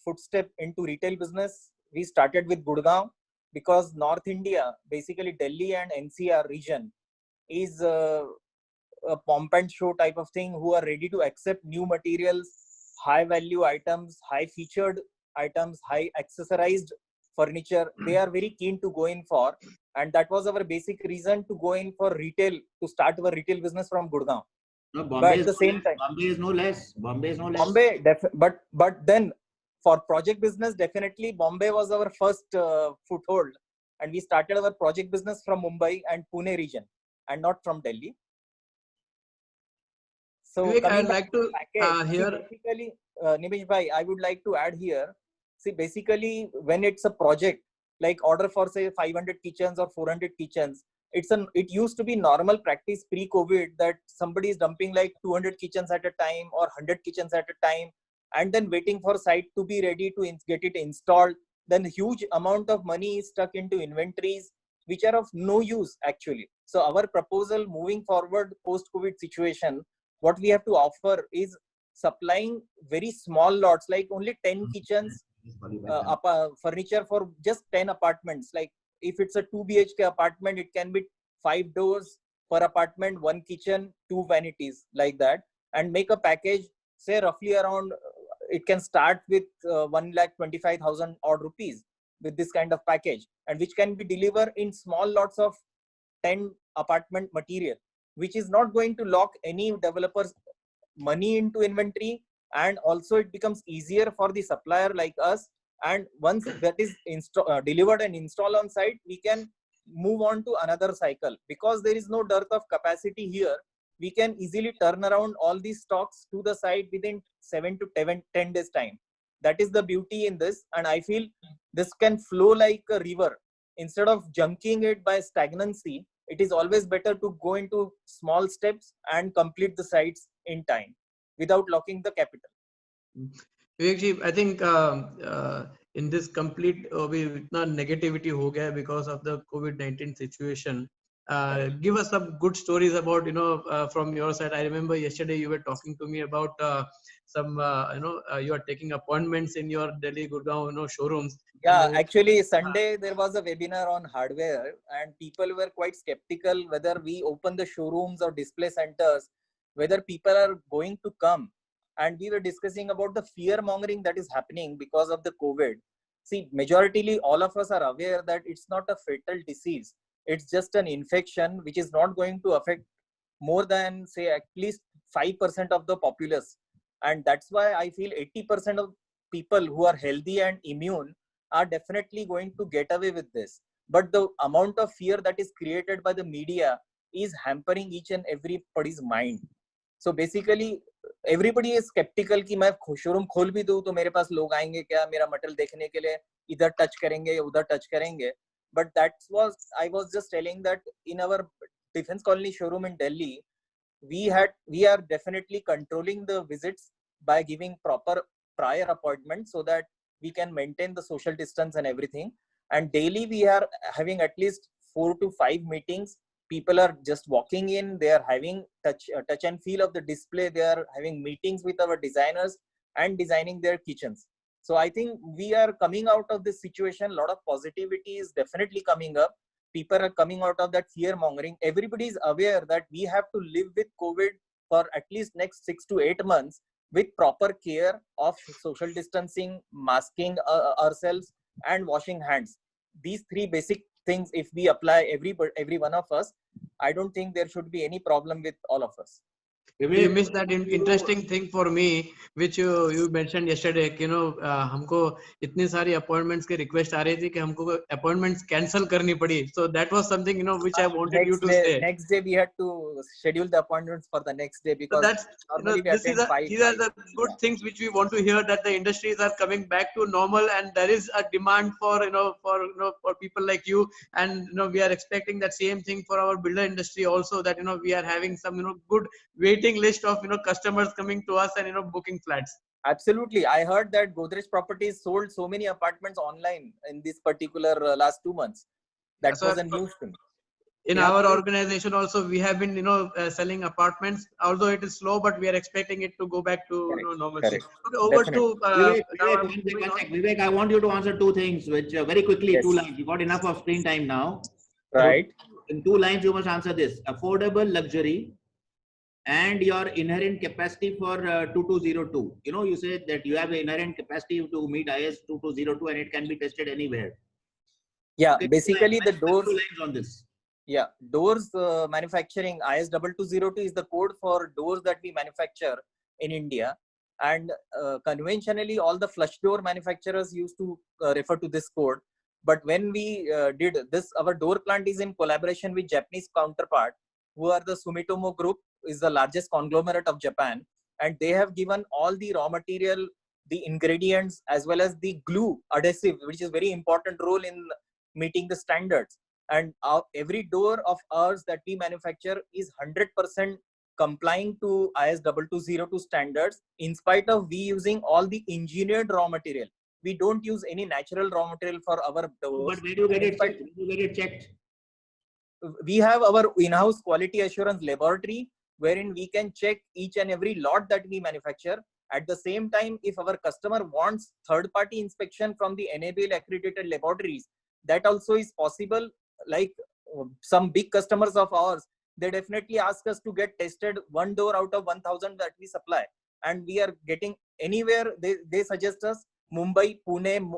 footstep into retail business, we started with Gurgaon, because North India, basically Delhi and NCR region, is a pomp and show type of thing, who are ready to accept new materials, high value items, high featured items, high accessorized furniture. They are very keen to go in for, and that was our basic reason to go in for retail, to start our retail business from Gurgaon. No, But at the same time, Bombay is no less. But then for project business, definitely Bombay was our first foothold, and we started our project business from Mumbai and Pune region, and not from Delhi. So Vivek, I'd like to hear. Basically, Nimish bhai, I would like to add here. See, basically, when it's a project, like order for say 500 kitchens or 400 kitchens, it used to be normal practice pre-COVID that somebody is dumping like 200 kitchens at a time or 100 kitchens at a time, and then waiting for site to be ready to get it installed. Then huge amount of money is stuck into inventories, which are of no use actually. So our proposal moving forward post-COVID situation, what we have to offer is supplying very small lots, like only 10 kitchens, furniture for just 10 apartments. Like if it's a 2 BHK apartment, it can be 5 doors per apartment, 1 kitchen, 2 vanities, like that, and make a package, say roughly around, it can start with 1,25,000 odd rupees with this kind of package, and which can be delivered in small lots of 10 apartment material, which is not going to lock any developers money into inventory, and also it becomes easier for the supplier like us. And once that is delivered and installed on site, we can move on to another cycle, because there is no dearth of capacity here. We can easily turn around all these stocks to the site within 7 to 10 days time. That is the beauty in this, and I feel this can flow like a river. Instead of junking it by stagnancy, it is always better to go into small steps and complete the sites in time without locking the capital. Vivek ji, I think in this complete negativity ho gaya because of the COVID-19 situation. Give us some good stories about, from your side. I remember yesterday you were talking to me about some, you are taking appointments in your Delhi, Gurgaon, showrooms. Yeah, actually Sunday there was a webinar on hardware, and people were quite skeptical whether we open the showrooms or display centers, whether people are going to come. and we were discussing about the fear mongering that is happening because of the COVID. See, majoritarily, all of us are aware that it's not a fatal disease. It's just an infection which is not going to affect more than, say, at least 5% of the populace. And that's why I feel 80% of people who are healthy and immune are definitely going to get away with this. But the amount of fear that is created by the media is hampering each and everybody's mind. So basically, everybody is skeptical कि मैं showroom खोल भी दूं तो मेरे पास लोग आएंगे क्या, मेरा मटेरियल देखने के लिए इधर टच करेंगे या उधर टच करेंगे. But I was just telling that in our Defense Colony showroom in Delhi, we are definitely controlling the visits by giving proper prior appointments so that we can maintain the social distance and everything. And daily we are having at least 4 to 5 meetings. People are just walking in, they are having touch and feel of the display, they are having meetings with our designers and designing their kitchens. So I think we are coming out of this situation. A lot of positivity is definitely coming up. People are coming out of that fear mongering. Everybody is aware that we have to live with COVID for at least next 6 to 8 months with proper care of social distancing, masking ourselves and washing hands. These 3 basic things, if we apply every one of us, I don't think there should be any problem with all of us. You missed that interesting thing for me, which you mentioned yesterday. कि हमको इतनी सारी appointments के request आ रही थी कि हमको appointments cancel करनी पड़ी. So that was something which I wanted you to say. Next day we had to schedule the appointments for the next day because so that's normally we these attend are the good things which we want to hear, that the industries are coming back to normal and there is a demand for for people like you, and we are expecting that same thing for our builder industry also, that we are having some good waiting list of customers coming to us and booking flats. Absolutely. I heard that Godrej Properties sold so many apartments online in this particular last 2 months. That was a news to me. In our organization also, we have been selling apartments, although it is slow, but we are expecting it to go back to normalcy. Okay, over to Vivek, I want you to answer 2 things, which very quickly, Yes. 2 lines. You got enough of screen time now. Right. So, in 2 lines, you must answer this: affordable luxury and your inherent capacity for 2202. You said that you have the inherent capacity to meet IS 2202 and it can be tested anywhere. Yeah, Okay, basically the doors. 2 lines on this. Yeah, doors manufacturing, IS 2202 is the code for doors that we manufacture in India. And conventionally, all the flush door manufacturers used to refer to this code. But when we did this, our door plant is in collaboration with Japanese counterpart, who are the Sumitomo Group, is the largest conglomerate of Japan. And they have given all the raw material, the ingredients, as well as the glue adhesive, which is very important role in meeting the standards. And every door of ours that we manufacture is 100% complying to IS 2202 standards, in spite of we using all the engineered raw material. We don't use any natural raw material for our doors. But where do you get it checked? Where do you get it checked? We have our in-house quality assurance laboratory, wherein we can check each and every lot that we manufacture. At the same time, if our customer wants third-party inspection from the NABL accredited laboratories, that also is possible. Like some big customers of ours, they definitely ask us to get tested 1 door out of 1,000 that we supply, and we are getting anywhere. They suggest us Mumbai, Pune,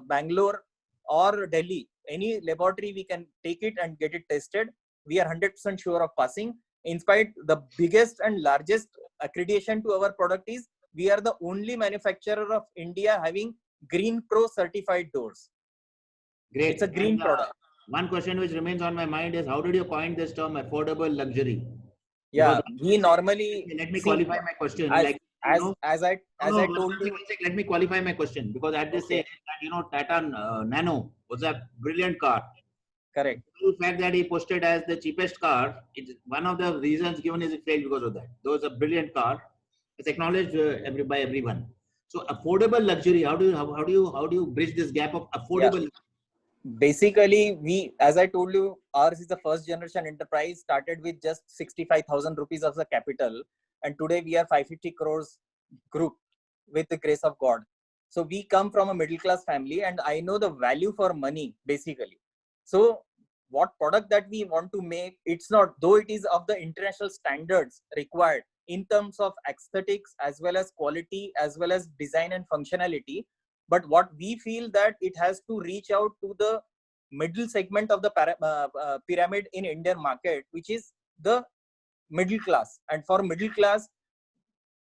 Bangalore, or Delhi. Any laboratory we can take it and get it tested. We are 100% sure of passing. In spite, the biggest and largest accreditation to our product is we are the only manufacturer of India having Green Pro certified doors. Great. It's a green product. One question which remains on my mind is, how did you coin this term affordable luxury? Yeah, we normally. Let me qualify my question. As I told you. Let me qualify my question, because at this stage, Tata Nano was a brilliant car. Correct. The fact that he posted as the cheapest car, it's one of the reasons given is it failed because of that. Though it's a brilliant car, it's acknowledged by everyone. So affordable luxury, how do you bridge this gap of affordable? Yeah. Basically, as I told you, ours is the first generation enterprise, started with just 65,000 rupees of the capital, and today we are 550 crores group with the grace of God. So we come from a middle class family, and I know the value for money basically. So what product that we want to make, it's not, though it is of the international standards required in terms of aesthetics as well as quality as well as design and functionality. But what we feel that it has to reach out to the middle segment of the pyramid in Indian market, which is the middle class. And for middle class,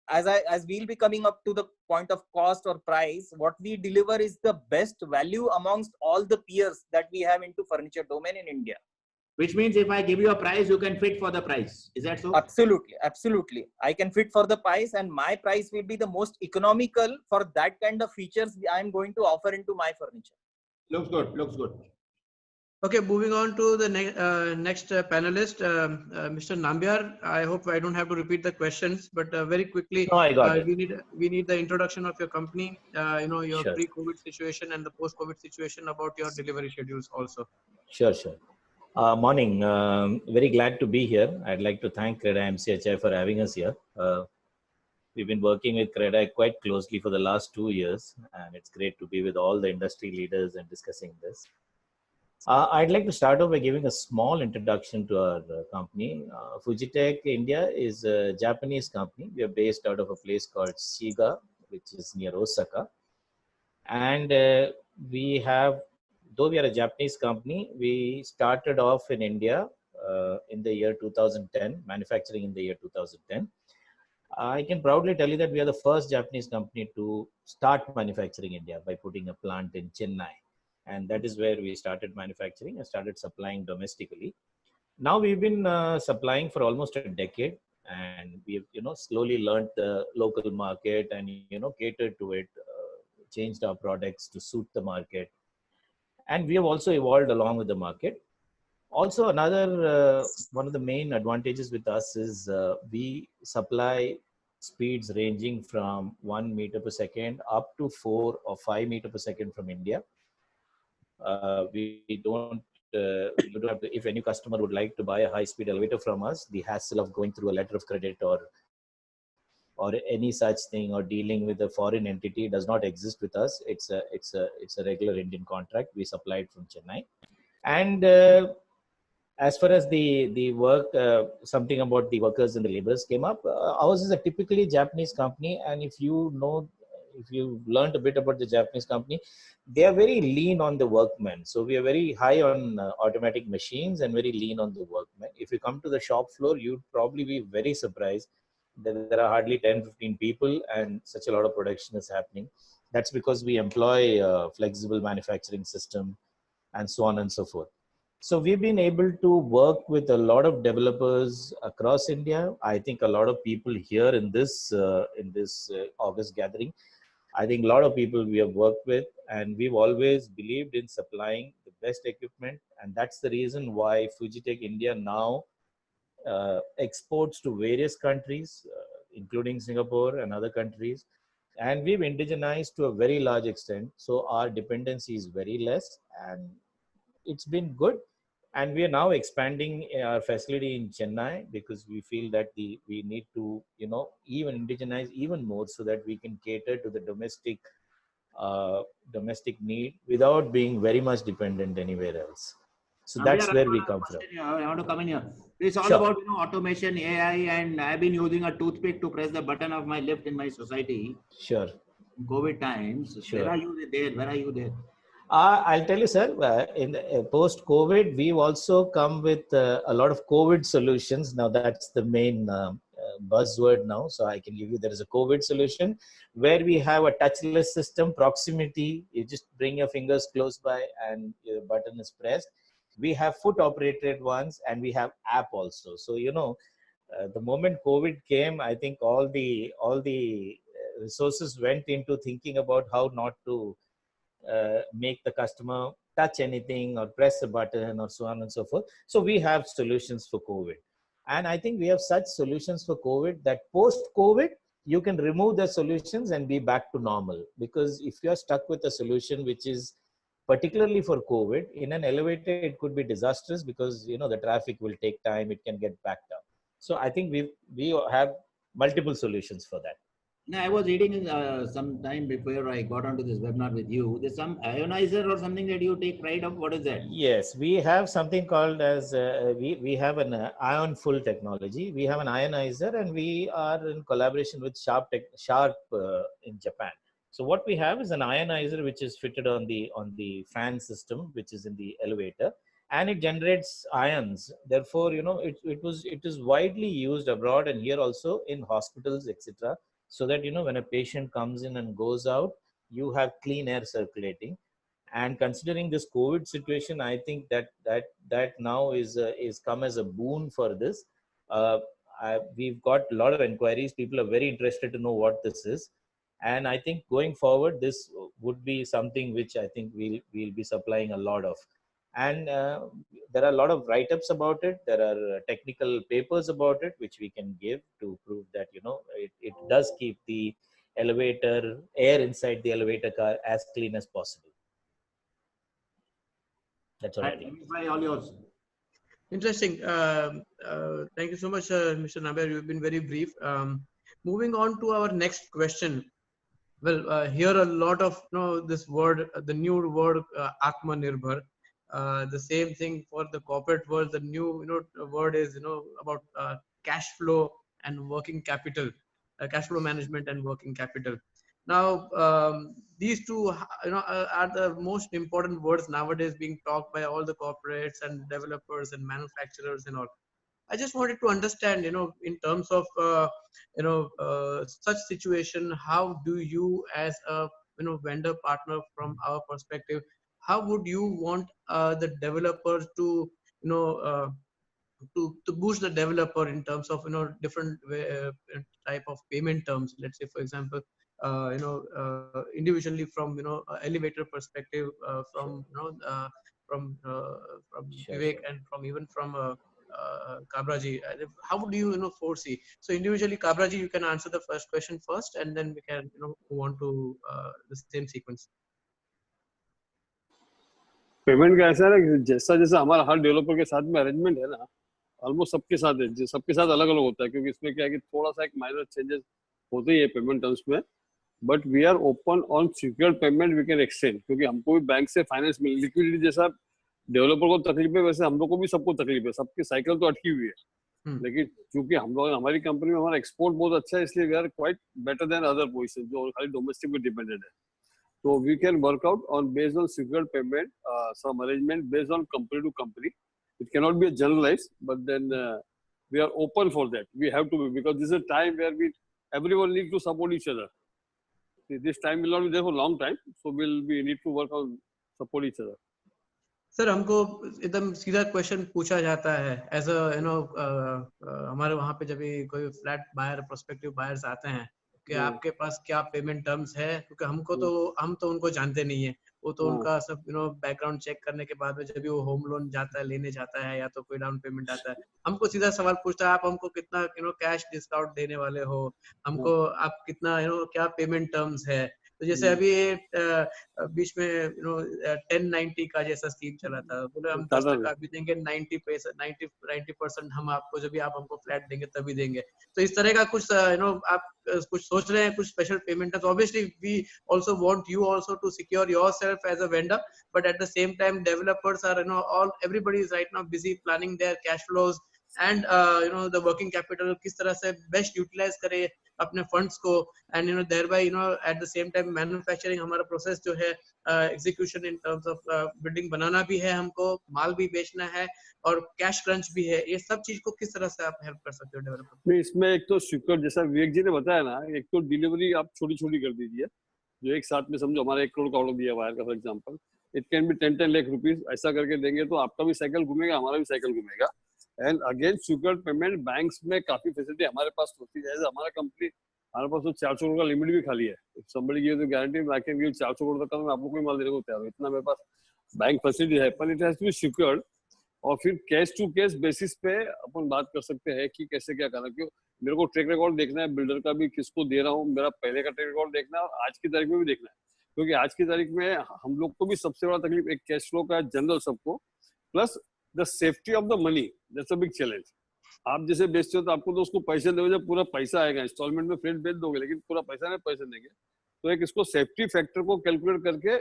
as we'll be coming up to the point of cost or price, what we deliver is the best value amongst all the peers that we have into furniture domain in India. Which means if I give you a price, you can fit for the price. Is that so? Absolutely, absolutely. I can fit for the price, and my price will be the most economical for that kind of features I am going to offer into my furniture. Looks good. Looks good. Okay, moving on to the next panelist, Mr. Nambiar. I hope I don't have to repeat the questions, but very quickly, No, I got it. we need the introduction of your company, your Sure. pre-COVID situation and the post-COVID situation, about your delivery schedules also. Sure. Morning. Very glad to be here. I'd like to thank CREDAI MCHI for having us here. We've been working with CREDAI quite closely for the last 2 years, and it's great to be with all the industry leaders and discussing this. I'd like to start off by giving a small introduction to our company. Fujitec India is a Japanese company. We are based out of a place called Shiga, which is near Osaka. And we have, though we are a Japanese company, we started off in India in the year 2010, manufacturing in the year 2010. I can proudly tell you that we are the first Japanese company to start manufacturing in India by putting a plant in Chennai. And that is where we started manufacturing and started supplying domestically. Now we've been supplying for almost a decade, and we've slowly learned the local market and catered to it, changed our products to suit the market, and we have also evolved along with the market. Also, another one of the main advantages with us is we supply speeds ranging from 1 meter per second up to 4 or 5 meter per second from India. We don't have to, if any customer would like to buy a high-speed elevator from us, the hassle of going through a letter of credit or any such thing, or dealing with a foreign entity does not exist with us. It's a regular Indian contract. We supply it from Chennai. And as far as the work, something about the workers and the laborers came up. Ours is a typically Japanese company, and if you learned a bit about the Japanese company, they are very lean on the workmen. So we are very high on automatic machines and very lean on the workmen. If you come to the shop floor, you'd probably be very surprised that there are hardly 10-15 people and such a lot of production is happening. That's because we employ a flexible manufacturing system and so on and so forth. So we've been able to work with a lot of developers across India. I think a lot of people here in this August gathering, I think a lot of people we have worked with, and we've always believed in supplying the best equipment. And that's the reason why Fujitec India now exports to various countries, including Singapore and other countries. And we've indigenized to a very large extent. So our dependency is very less, and it's been good. And we are now expanding our facility in Chennai because we feel that we need to, even indigenize even more so that we can cater to the domestic need without being very much dependent anywhere else. So that's where we come from. I want to come in here. It's all Sure. about automation, AI, and I've been using a toothpick to press the button of my lift in my society. Sure. In COVID times. Sure. Where are you there? Where are you there? I'll tell you, sir, in the post-COVID, we've also come with a lot of COVID solutions. Now, that's the main buzzword now. So I can give you, there is a COVID solution where we have a touchless system, proximity. You just bring your fingers close by and your button is pressed. We have foot-operated ones, and we have app also. So, the moment COVID came, I think all the resources went into thinking about how not to make the customer touch anything or press a button or so on and so forth. So we have solutions for COVID. And I think we have such solutions for COVID that post-COVID, you can remove the solutions and be back to normal. Because if you're stuck with a solution which is particularly for COVID, in an elevator, it could be disastrous because, the traffic will take time, it can get backed up. So I think we have multiple solutions for that. No, I was reading some time before I got onto this webinar with you. There's some ionizer or something that you take pride of. What is that? Yes, we have something called as we have an ion full technology. We have an ionizer, and we are in collaboration with Sharp in Japan. So what we have is an ionizer which is fitted on the fan system, which is in the elevator, and it generates ions. Therefore, it is widely used abroad and here also in hospitals, etc. So that when a patient comes in and goes out, you have clean air circulating. And considering this COVID situation, I think that now is come as a boon for this. We've got a lot of inquiries. People are very interested to know what this is, and I think going forward, this would be something which I think we'll be supplying a lot of. And there are a lot of write-ups about it. There are technical papers about it, which we can give to prove that it does keep the elevator air inside the elevator car as clean as possible. That's all. All yours. Interesting. Thank you so much, Mr. Naber. You've been very brief. Moving on to our next question. Well, here a lot of this word, the new word Atmanirbhar. The same thing for the corporate world. The new word is about cash flow and working capital, cash flow management and working capital. Now, these two, are the most important words nowadays being talked by all the corporates and developers and manufacturers and all. I just wanted to understand, in terms of, such situation, how do you as a, vendor partner from our perspective, how would you want the developers to, to boost the developer in terms of different type of payment terms? Let's say, for example, individually from elevator perspective, from Vivek and from even from Kabraji, how would you foresee? So individually, Kabraji, you can answer the first question first, and then we can move on to the same sequence. Payment का ऐसा है ना, जैसा जैसा हमारा हर developer के साथ में अरेंजमेंट है ना, ऑलमोस्ट सबके साथ है, सबके साथ अलग अलग होता है, क्योंकि इसमें क्या है कि थोड़ा सा एक माइनर चेंजेस होते ही है पेमेंट टर्म्स में, but we are open on secured payment we can extend, क्योंकि हमको भी बैंक से फाइनेंस में लिक्विडिटी जैसा डेवलपर को तकलीफ है वैसे हम लोग को भी सबको तकलीफ है, सबकी साइकिल तो अटकी हुई है, लेकिन चूंकि हम लोग हमारी कंपनी में हमारा एक्सपोर्ट बहुत अच्छा है, इसलिए we are quite better than other position जो खाली डोमेस्टिक पे डिपेंडेंट है. So we can work out on based on secured payment, some arrangement based on company to company. It cannot be a generalized, but then we are open for that. We have to be, because this is a time where everyone needs to support each other. This time will not be there for a long time, so we need to work on support each other. Sir, हमको एकदम सीधा question पूछा जाता है as a हमारे वहाँ पे जब भी कोई फ्लैट बायर प्रोस्पेक्टिव बायर्स आते हैं कि आपके पास क्या पेमेंट टर्म्स है, क्योंकि हम तो उनको जानते नहीं है, वो तो उनका सब बैकग्राउंड चेक करने के बाद में जब भी वो होम लोन जाता है लेने जाता है या तो कोई डाउन पेमेंट आता है, हमको सीधा सवाल पूछता है आप हमको कितना कैश डिस्काउंट देने वाले हो, हमको आप कितना क्या पेमेंट टर्म्स है. तो जैसे अभी बीच में 1090 का जैसा स्कीम चला था, बोले हम 10% भी देंगे, 90% हम आपको जब भी आप हमको फ्लैट देंगे तभी देंगे. तो इस तरह का कुछ आप कुछ सोच रहे हैं, कुछ स्पेशल पेमेंट है? तो obviously we also want you also to secure yourself as a vendor, but at the same time developers are everybody is right now busy planning their cash flows and the working capital, किस तरह से best utilise करे अपने funds को, and thereby at the same time manufacturing हमारा process जो है execution in terms of building बनाना भी है, हमको माल भी बेचना है और कैश क्रंच भी है, ये सब चीज को किस तरह से आप हेल्प कर सकते हो डेवलपर में? इसमें एक तो सिक्योर जैसा विवेक जी ने बताया ना, एक तो डिलीवरी आप छोटी छोटी कर दीजिए, जो एक साथ में समझो हमारा 1 करोड़ का ऑर्डर दिया वायर का for example, it can be 10 lakh rupees, ऐसा करके देंगे तो आपका भी साइकिल घूमेगा, हमारा भी साइकिल घूमेगा. And again secured payment banks में काफी फैसिलिटी हमारे पास होती है. हमारा कंपनी हमारे पास तो 400 करोड़ का लिमिट भी खाली है. somebody gives a guarantee I can give 400 crore तक का मैं आपको कोई माल देने को तैयार हूं, इतना मेरे पास बैंक फैसिलिटी है, पर it has to be secured. और फिर केस टू केस बेसिस पे अपन बात कर सकते हैं कि कैसे क्या करना. क्यों मेरे को ट्रैक रिकॉर्ड देखना है बिल्डर का भी, किसको दे रहा हूँ, मेरा पहले का ट्रैक रिकॉर्ड देखना है और आज की तारीख में भी देखना है, क्योंकि आज की तारीख में हम लोग को भी सबसे बड़ा तकलीफ एक कैश फ्लो का जनरल सबको, plus the safety of the money, that's a big challenge. आप जैसे बेचते हो तो आपको तो उसको पैसे दोगे, जब पूरा पैसा आएगा इंस्टॉलमेंट में फ्रेंड बेच दोगे, लेकिन पूरा पैसा नहीं पैसे देंगे। तो एक इसको सेफ्टी फैक्टर को कैलकुलेट करके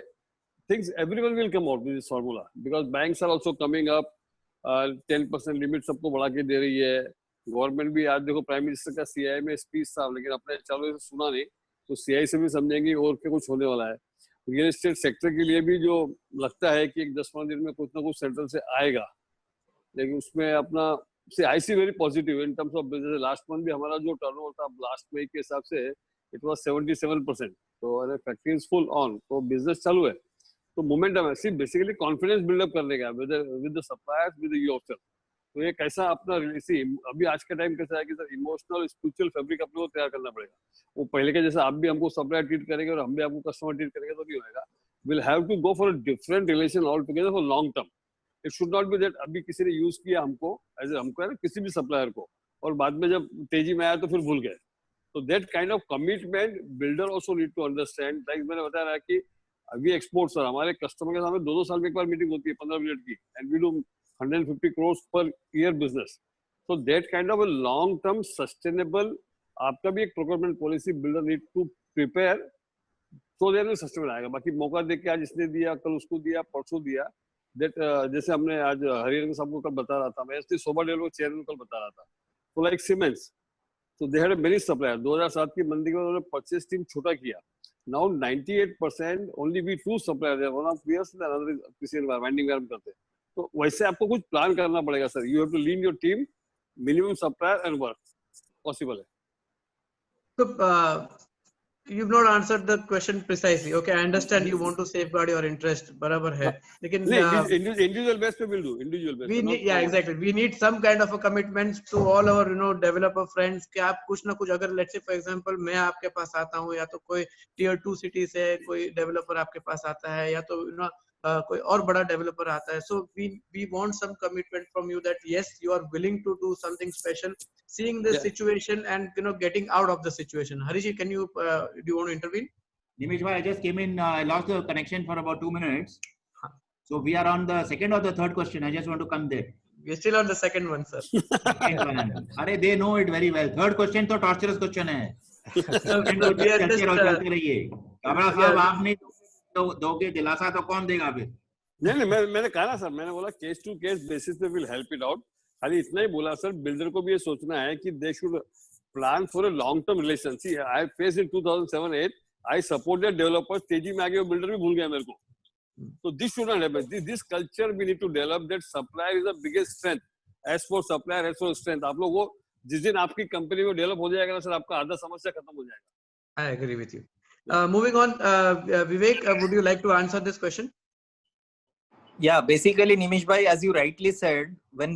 things everyone will come out with this formula because banks are also coming up 10% limit सबको बढ़ा के दे रही है। गवर्नमेंट भी आज देखो प्राइम मिनिस्टर का सीआई में स्पीच था, लेकिन अपने चैनल से सुना नहीं, तो सीआई से भी समझेंगे और क्या कुछ होने वाला है। रियल एस्टेट सेक्टर के लिए भी जो लगता है कि एक 10-15 दिन में कुछ ना कुछ सेंट्रल से आएगा, लेकिन उसमें अपना I see very positive in terms of business. Last month भी हमारा जो टर्नओवर था लास्ट मई के हिसाब से इट वाज 77%, तो फैक्ट्री इज फुल ऑन, तो बिजनेस चालू है। तो मोमेंटम है, सिर्फ बेसिकली कॉन्फिडेंस बिल्डअप करने का with the suppliers with yourself. तो ये कैसा अपना अभी आज का टाइम कैसा है कि सर इमोशनल स्पिरिचुअल फैब्रिक अपने को तैयार करना पड़ेगा। वो पहले के जैसे आप भी हमको सप्लायर ट्रीट करेंगे और हम भी आपको कस्टमर ट्रीट करेंगे तो नहीं होगा। Will have to go for a different relation all together for long term. It should not be that अभी किसी ने यूज किया हमको एज हमको है ना किसी भी सप्लायर को, और बाद में जब तेजी में आया तो फिर भूल गए। तो that kind of commitment builder also need to understand. Like मैंने बताया रहा कि अभी एक्सपोर्ट सर हमारे कस्टमर के सामने 2-2 साल में एक बार मीटिंग होती है 15 मिनट की, एंड वी डू 150 crores पर year business. So that kind of a long term sustainable आपका भी एक procurement policy builder need to prepare, तो देर में सस्टेनेबल आएगा। बाकी मौका देख के आज इसने दिया, कल उसको दिया, परसों दिया, दैट जैसे हमने आज हरियाणा सबको कल बता रहा था, मैं इसलिए सोबा डेवलपर चेयरमैन कल बता रहा था, तो लाइक सीमेंस, तो दे हैड मेनी सप्लायर। 2007 की मंदी में उन्होंने परचेस टीम छोटा किया। Now 98% only we 2 suppliers there, one of peers and another is किसी वाइंडिंग वायर करते हैं। तो वैसे आपको कुछ प्लान करना पड़ेगा sir. You have to lean your team, minimum supplier and work possible है। So you've not answered the question precisely. Okay, I understand you want to safeguard your interest. बराबर है, लेकिन individual base पे will do, individual base. we need, yeah, exactly. We need some kind of a commitment to all our developer friends कि आप कुछ ना कुछ, अगर let's say for example मैं आपके पास आता हूँ, या तो कोई tier 2 city से कोई developer आपके पास आता है, या तो कोई और बड़ा developer आता है, so we want some commitment from you that yes, you are willing to do something special, seeing this situation and getting out of the situation. Harish, can you do you want to intervene? Nimish bhai, I just came in, I lost the connection for about 2 minutes. So we are on the second or the third question. I just want to come there. We're still on the second one, sir. Second one. Arey, they know it very well. Third question तो torturous question है. चलते रहिए। काबरा साहब, आप नहीं दोगे दिलासा तो कौन देगा फिर? नहीं, मैंने कहा ना सर, मैंने बोला केस टू केस बेसिस पे विल हेल्प इट आउट। खाली इतना ही बोला सर, बिल्डर को भी ये सोचना है कि they should plan for a long term relation. See I face in 2007-8, I supported developers, तेजी में आगे वो बिल्डर भी भूल गया मेरे को। So this should not happen. This culture we need to develop, that supplier is the biggest strength. As for supplier, as for strength, आप लोग वो जिस दिन आपकी कंपनी में डेवलप हो जाएगा ना सर, आपका आधा समस्या खत्म हो जाएगा। I agree with you. Moving on, Vivek, would you like to answer this question? Yeah, basically, Nimish bhai, as you rightly said, when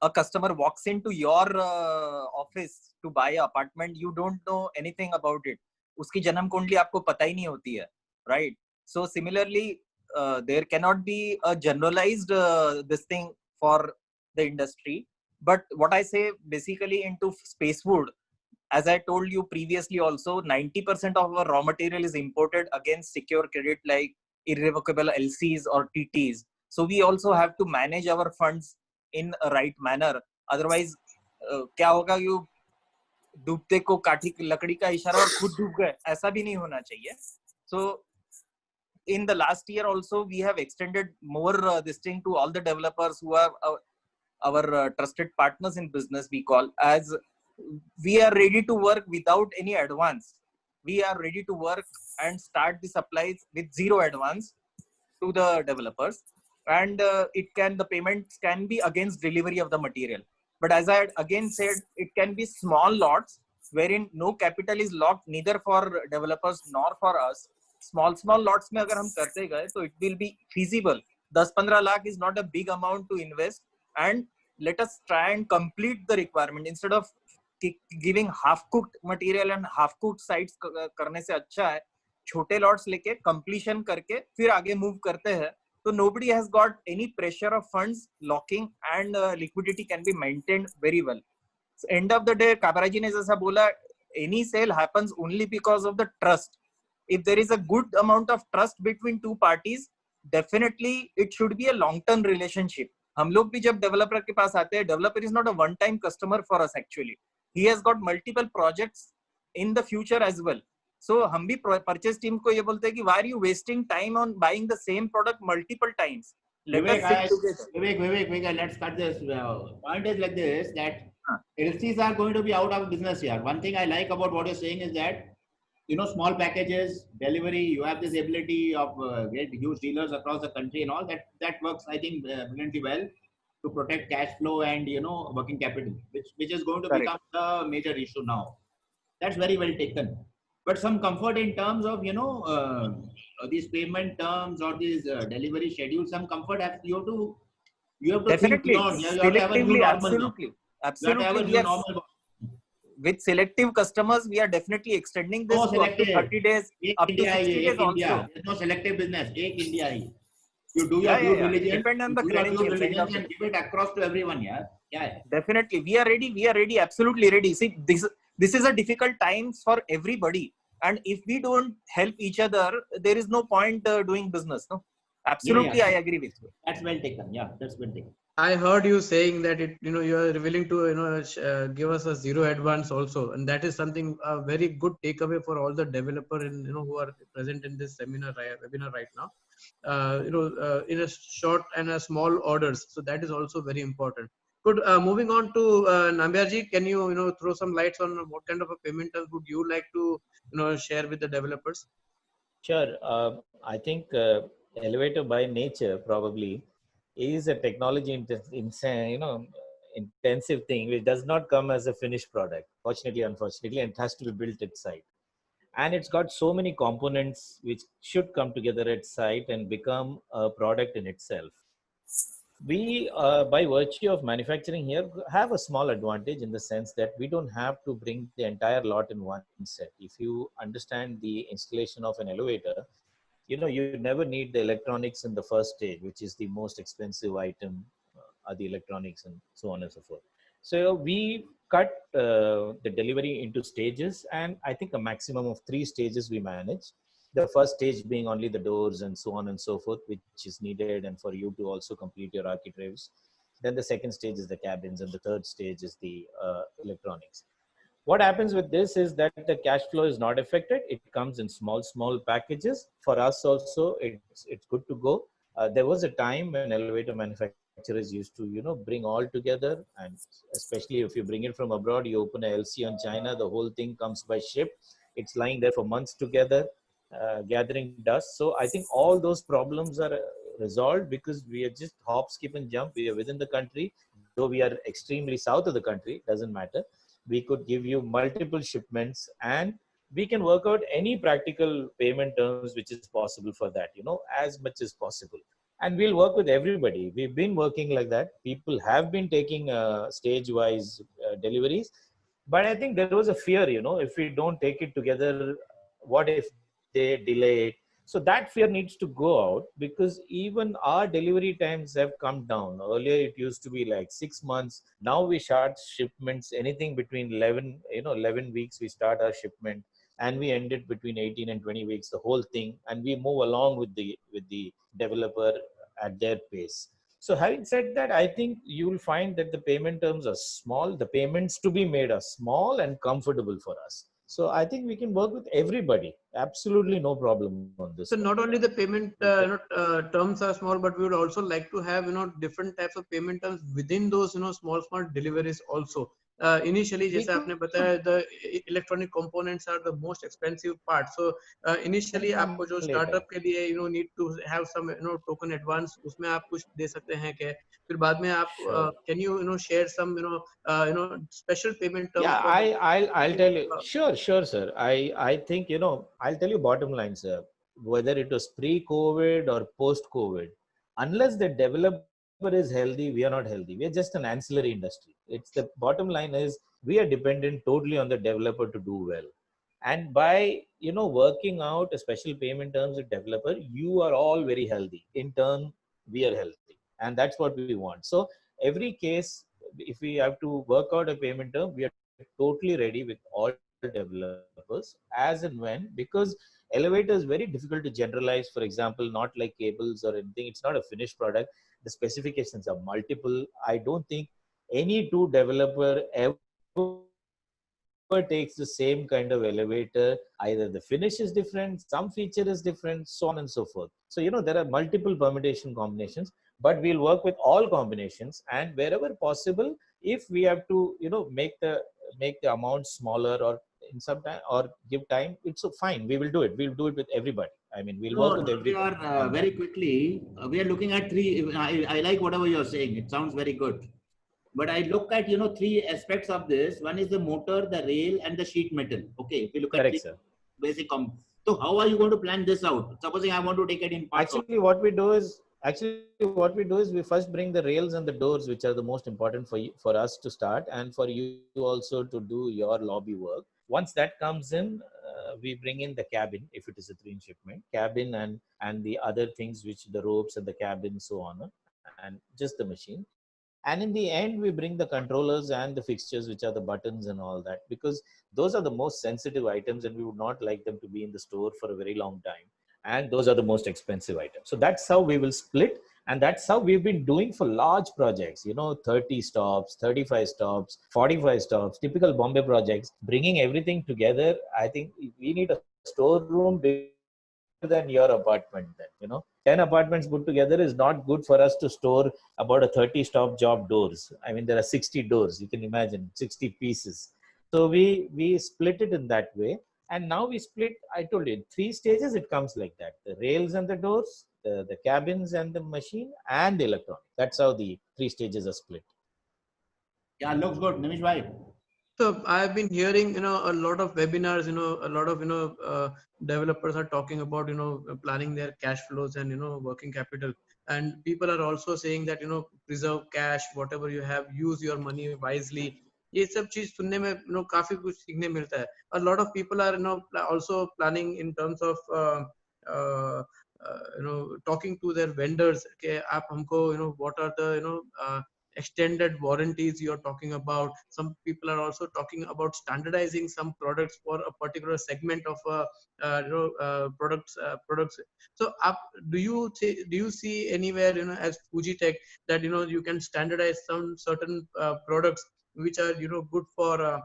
a customer walks into your office to buy an apartment, you don't know anything about it. उसकी जन्म कुंडली आपको पता ही नहीं होती है, right? So similarly, there cannot be a generalized this thing for the industry. But what I say basically into Spacewood, as I told you previously also, 90% of our raw material is imported against secure credit like irrevocable LCs or TTs. So we also have to manage our funds in a right manner. Otherwise, क्या होगा कि डूबते को काठी लकड़ी का इशारा और खुद डूब गए, ऐसा भी नहीं होना चाहिए. So in the last year also, we have extended more this thing to all the developers who are our trusted partners in business, we call, as we are ready to work without any advance. We are ready to work and start the supplies with zero advance to the developers. And the payments can be against delivery of the material. But as I had again said, it can be small lots wherein no capital is locked neither for developers nor for us. Small lots में अगर हम करते गए तो it will be feasible. 10-15 lakh is not a big amount to invest, and let us try and complete the requirement instead of giving half cooked material and half cooked sites करने से अच्छा है छोटे lots लेके completion करके फिर आगे move करते हैं. So nobody has got any pressure of funds locking, and liquidity can be maintained very well. So end of the day, Kabra ji ने जैसा बोला, any sale happens only because of the trust. If there is a good amount of trust between two parties, definitely it should be a long-term relationship. हम लोग भी जब developer के पास आते हैं, developer is not a one time customer for us actually. He has got multiple projects in the future as well. So हम भी परचेज टीम को ये बोलते हैं कि why are you wasting time on buying the same product multiple times? Let us sit together. Vivek, let's cut this. Point is like this, that LCs are going to be out of business here. One thing I like about what you're saying is that, you know, small packages, delivery, you have this ability of get huge dealers across the country and all that. That works, I think, brilliantly well to protect cash flow and, you know, working capital, which is going to Correct. become the major issue now. That's very well taken. But some comfort in terms of, you know, these payment terms or these delivery schedules, some comfort you have to think Definitely, beyond. You have to have a new selectively, normal now. absolutely, You have to have a absolutely. new normal. With selective customers, we are definitely extending this No to up to selective. 30 days, Ek up to India 60 hai, days Ek India. also. There's no selective business. Ek India hai. You do your Yeah, due yeah, yeah. diligence. Depend on You the do your due credentials. End of diligence the and day. give it across to everyone. Yeah. Yeah. Definitely, we are ready. We are ready. Absolutely ready. See, this is a difficult times for everybody, and if we don't help each other, there is no point doing business. No, absolutely, Yeah. I agree with you. That's well taken. Yeah, that's well taken. I heard you saying that you are willing to give us a zero advance also, and that is something a very good takeaway for all the developer who are present in this webinar right now. In a short and a small orders, so that is also very important. Good. Moving on to Nambiarji, can you throw some lights on what kind of a payment terms would you like to share with the developers? Sure. I think elevator by nature probably is a technology intensive thing which does not come as a finished product, fortunately, unfortunately, and it has to be built at site. And it's got so many components which should come together at site and become a product in itself. We, by virtue of manufacturing here, have a small advantage in the sense that we don't have to bring the entire lot in one set. If you understand the installation of an elevator, you never need the electronics in the first stage, which is the most expensive item, are the electronics and so on and so forth. So we cut the delivery into stages, and I think a maximum of 3 stages we manage. The first stage being only the doors and so on and so forth, which is needed, and for you to also complete your architraves. Then the second stage is the cabins, and the third stage is the electronics. What happens with this is that the cash flow is not affected. It comes in small packages. For us also, it's good to go. There was a time when elevator manufacturers used to, bring all together, and especially if you bring it from abroad, you open a LC on China, the whole thing comes by ship. It's lying there for months together, gathering dust. So I think all those problems are resolved because we are just hop, skip, and jump. We are within the country, though we are extremely south of the country. Doesn't matter. We could give you multiple shipments, and we can work out any practical payment terms which is possible for that, as much as possible. And we'll work with everybody. We've been working like that. People have been taking stage-wise deliveries. But I think there was a fear, if we don't take it together, what if they delay it? So that fear needs to go out, because even our delivery times have come down. Earlier, it used to be like 6 months. Now we start shipments anything between 11 weeks. We start our shipment, and we end it between 18 and 20 weeks, the whole thing. And we move along with the developer at their pace. So having said that, I think you will find that the payment terms are small. The payments to be made are small and comfortable for us. So I think we can work with everybody. Absolutely no problem on this. So not only the payment terms are small, but we would also like to have different types of payment terms within those small deliveries also. Initially, जैसे आपने बताया, the electronic components are the most expensive part. So initially आपको जो startup के लिए need to have some token advance, उसमें आप कुछ दे सकते हैं क्या? फिर बाद में आप can you share some special payment terms? Yeah, I'll tell you. Sure, sir. I think I'll tell you bottom line, sir. Whether it was pre-COVID or post-COVID, unless the developer is healthy, we are not healthy. We are just an ancillary industry. It's the bottom line is we are dependent totally on the developer to do well. And by working out a special payment terms with developer, you are all very healthy. In turn, we are healthy, and that's what we want. So every case, if we have to work out a payment term, we are totally ready with all developers as and when, because Elevator is very difficult to generalize. For example, not like cables or anything. It's not a finished product. The specifications are multiple. I don't think any two developer ever takes the same kind of elevator. Either the finish is different, some feature is different, so on and so forth. So, there are multiple permutation combinations, but we'll work with all combinations. And wherever possible, if we have to, make the amount smaller or in some time or give time, it's fine. We will do it. We'll do it with everybody. I mean, we'll work No, with we everybody. are very quickly, we are looking at three. I like whatever you're saying. It sounds very good. But I look at, three aspects of this. One is the motor, the rail, and the sheet metal. Okay, if you look at Correct, three sir. basic so how are you going to plan this out? Supposing I want to take it in parts. Actually, what we do is we first bring the rails and the doors, which are the most important for us to start, and for you also to do your lobby work. Once that comes in, we bring in the cabin if it is a 3-inch shipment, cabin and the other things, which the ropes and the cabin, so on, and just the machine. And in the end, we bring the controllers and the fixtures, which are the buttons and all that, because those are the most sensitive items and we would not like them to be in the store for a very long time. And those are the most expensive items. So that's how we will split. And that's how we've been doing for large projects, 30 stops, 35 stops, 45 stops, typical Bombay projects, bringing everything together. I think we need a storeroom bigger than your apartment then, 10 apartments put together is not good for us to store about a 30 stop job doors. I mean, there are 60 doors. You can imagine 60 pieces. So we split it in that way. And now we split, I told you, in 3 stages, it comes like that. The rails and the doors, the cabins and the machine, and the electronics. That's how the 3 stages are split. Yeah, looks good. Nimish bhai. So I've been hearing, a lot of webinars, a lot of, developers are talking about, planning their cash flows and, working capital. And people are also saying that, preserve cash, whatever you have, use your money wisely. ये सब चीज सुनने में काफी कुछ सीखने मिलता है. A lot of people are also planning in terms of talking to their vendors कि आप हमको what are the extended warranties you're talking about. Some people are also talking about standardizing some products for a particular segment of products. So do you see anywhere as Fujitech that you can standardize some certain products which are good for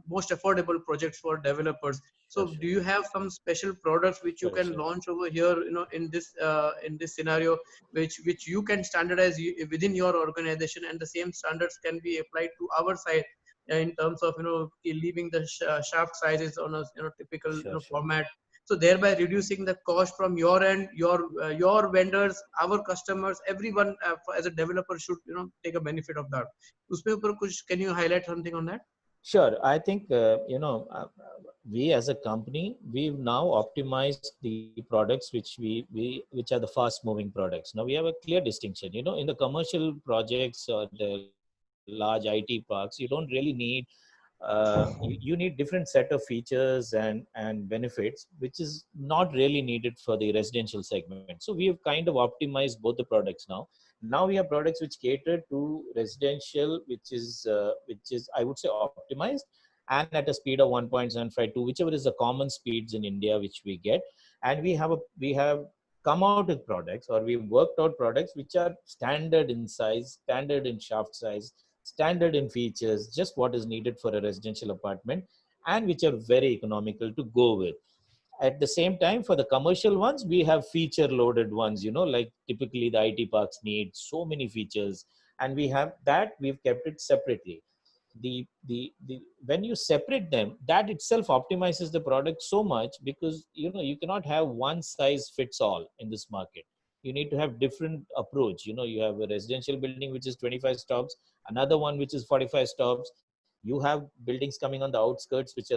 most affordable projects for developers? So Sure. do you have some special products which you Sure, can sure. launch over here in this scenario, which you can standardize within your organization, and the same standards can be applied to our side in terms of leaving the shaft sizes on a typical Sure. format, so thereby reducing the cost from your end, your vendors, our customers, everyone as a developer should take a benefit of that. उसपे ऊपर कुछ, can you highlight something on that? Sure. I think, we as a company, we've now optimized the products which are the fast moving products. Now we have a clear distinction, in the commercial projects or the large IT parks, you don't really need, you need different set of features and benefits, which is not really needed for the residential segment. So we have kind of optimized both the products now. Now we have products which cater to residential, which is I would say optimized, and at a speed of 1.75 to whichever is the common speeds in India which we get. And we have come out with products, or we've worked out products which are standard in size, standard in shaft size, standard in features, just what is needed for a residential apartment, and which are very economical to go with. At the same time, for the commercial ones, we have feature loaded ones, like typically the IT parks need so many features, and we've kept it separately. The when you separate them, that itself optimizes the product so much, because you cannot have one size fits all in this market. You need to have different approach. You have a residential building which is 25 stops, another one which is 45 stops. You have buildings coming on the outskirts which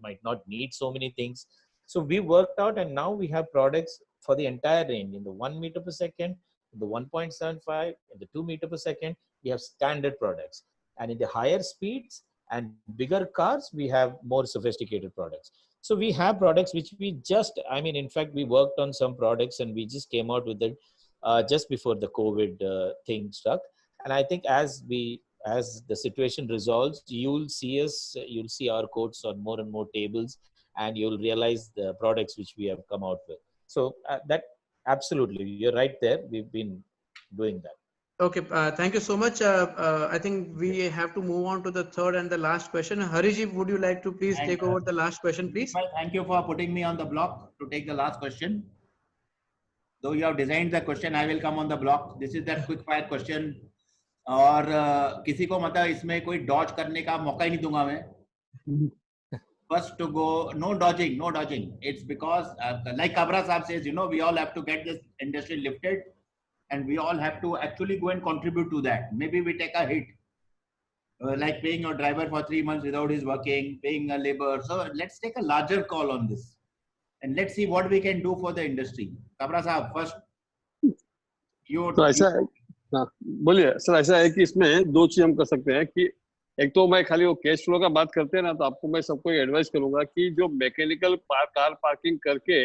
might not need so many things. So we worked out, and now we have products for the entire range, in the 1 meter per second, in the 1.75, in the 2 meter per second. We have standard products, and in the higher speeds and bigger cars, we have more sophisticated products. So we have products which in fact, we worked on some products and we just came out with it just before the COVID thing struck. And I think as the situation resolves, you'll see our quotes on more and more tables, and you'll realize the products which we have come out with. So that absolutely, you're right there. We've been doing that. Okay, thank you so much. I think we have to move on to the third and the last question. Hariji, would you like to please take over the last question, please? Well, thank you for putting me on the block to take the last question. Though you have designed the question, I will come on the block. This is that quick fire question. और किसी को मतलब इसमें कोई dodge करने का मौका ही नहीं दूंगा मैं. First to go, no dodging, no dodging. It's because, like Kabra Saab says, you know, we all have to get this industry lifted, and we all have to actually go and contribute to that. Maybe we take a hit, like paying your driver for 3 months without his working, paying a labor. So let's take a larger call on this, and let's see what we can do for the industry. Kabra Saab, first, you. तो ऐसा है, हाँ बोलिए sir. ऐसा है कि इसमें दो चीज हम कर सकते हैं कि एक तो मैं खाली वो कैश फ्लो का बात करते हैं ना, तो आपको मैं सबको एडवाइस करूंगा कि जो मैकेनिकल कार पार्किंग करके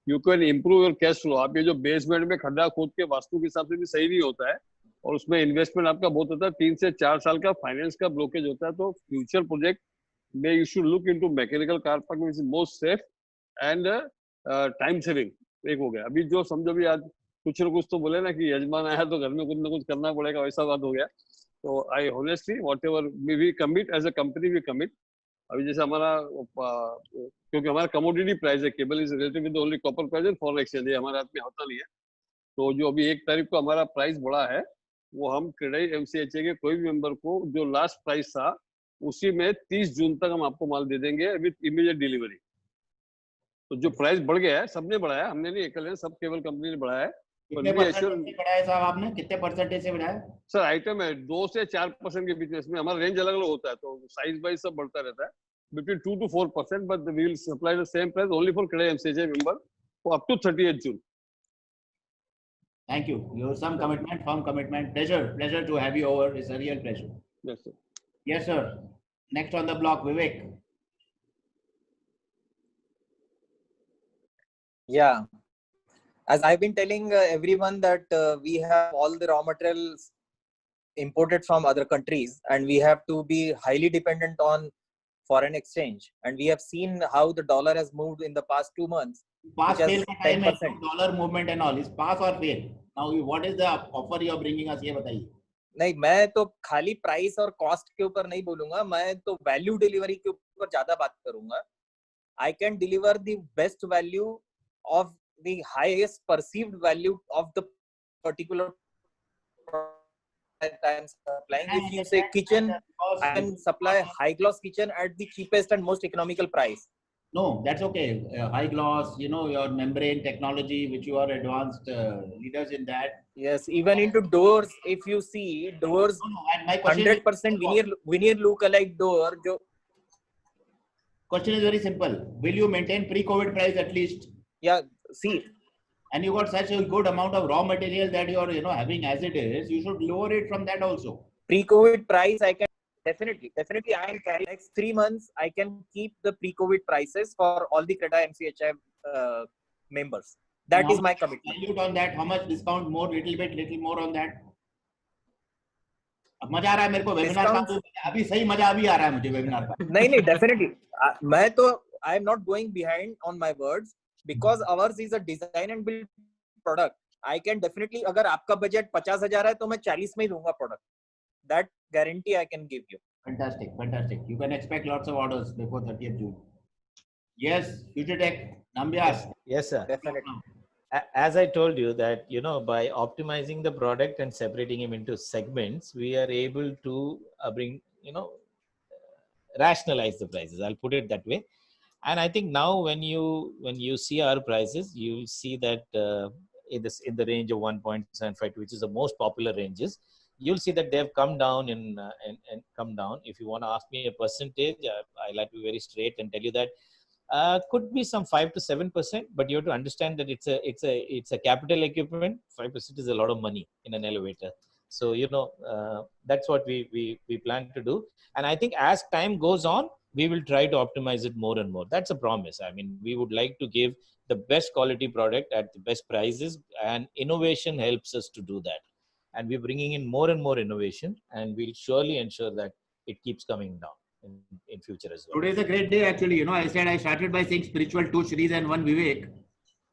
you can improve your cash flow. आप ये जो बेसमेंट में खड्डा खोद के वास्तु के हिसाब से भी सही नहीं होता है, और उसमें इन्वेस्टमेंट आपका बहुत होता है. 3 से 4 साल का फाइनेंस का ब्लॉकेज होता है. तो फ्यूचर प्रोजेक्ट में you should look into mechanical car parking, which is most safe and time saving. एक हो गया. अभी जो समझो भी आज कुछ ना कुछ तो बोले ना कि यजमान आया तो घर में कुछ ना कुछ करना पड़ेगा, वैसा बात हो गया. तो I honestly whatever we commit as a company, we commit. अभी जैसे हमारा क्योंकि हमारा कमोडिटी प्राइस है, cable is related with only copper price and foreign exchange, हमारे हाथ में होता नहीं है. तो जो अभी 1 तारीख को हमारा प्राइस बढ़ा है, वो हम क्रेडाई एमसीएचए के कोई भी मेंबर को जो लास्ट प्राइस था उसी में 30 जून तक हम आपको माल दे देंगे विद इमीडिएट डिलीवरी. तो जो प्राइस बढ़ गया है सबने बढ़ाया, हमने नहीं अकेले, सब केबल कंपनी ने बढ़ाया है. कितने परसेंटेज से बढ़ाया साहब आपने? कितने परसेंटेज से बढ़ाया? सर आइटम है 2 से 4% के बीच में. इसमें हमारा रेंज अलग अलग होता है, तो साइज वाइज सब बढ़ता रहता है. Between 2 to 4%, but we will supply the same price only for CREDAI MCHI member for up to 30th June. Thank you. You have some commitment, firm commitment. Pleasure to have you over. It's a real pleasure. Yes, sir. Yes, sir. Next on the block, Vivek. Yeah. As I've been telling everyone that we have all the raw materials imported from other countries, and we have to be highly dependent on foreign exchange. And we have seen how the dollar has moved in the past 2 months. Pass fail का time है, dollar movement and all is pass or fail. Now, what is the offer you are bringing us? ये बताइए. नहीं, मैं तो खाली price और cost के ऊपर नहीं बोलूंगा, मैं तो वैल्यू डिलीवरी के ऊपर ज्यादा बात करूंगा. I can deliver the best value of the highest perceived value of the particular product that I am supplying. If you say kitchen, I can supply high gloss kitchen at the cheapest and most economical price. No, that's okay. High gloss, you know, your membrane technology, which you are advanced leaders in that. Yes, even into doors, if you see doors, and my question 100% veneer look-alike door. Question is very simple. Will you maintain pre-COVID price at least? Yeah, see. And you got such a good amount of raw material that you are, you know, having as it is. You should lower it from that also. Pre-COVID price, I can definitely. I am carrying next 3 months. I can keep the pre-COVID prices for all the CREDAI MCHI members. That is my commitment. Dilute on that. How much discount? More, little more on that. अब मजा आ रहा है मेरे को webinar का. अभी सही मजा अभी आ रहा है मुझे वेबिनार का. नहीं, definitely. मैं तो I am not going behind on my words. Because ours is a design and build product. I can definitely, अगर आपका बजट 50,000 है तो मैं 40 में ही दूंगा product. That guarantee I can give you. Fantastic. You can expect lots of orders before 30th June. Yes, Future Tech, Nambias. Yes, sir. Definitely. As I told you that, you know, by optimizing the product and separating him into segments, we are able to bring, you know, rationalize the prices. I'll put it that way. And I think now when you see our prices, you will see that in the range of 1.75, which is the most popular ranges, you'll see that they have come down and come down. If you want to ask me a percentage, I like to be very straight and tell you that could be some 5 to 7%, but you have to understand that it's a capital equipment. 5% is a lot of money in an elevator. So, you know, that's what we plan to do. And I think as time goes on, we will try to optimize it more and more. That's a promise. I mean, we would like to give the best quality product at the best prices, and innovation helps us to do that. And we're bringing in more and more innovation, and we'll surely ensure that it keeps coming down. in future as well. Today is a great day, actually. You know, I said I started by saying spiritual, 2 Shris and 1 Vivek.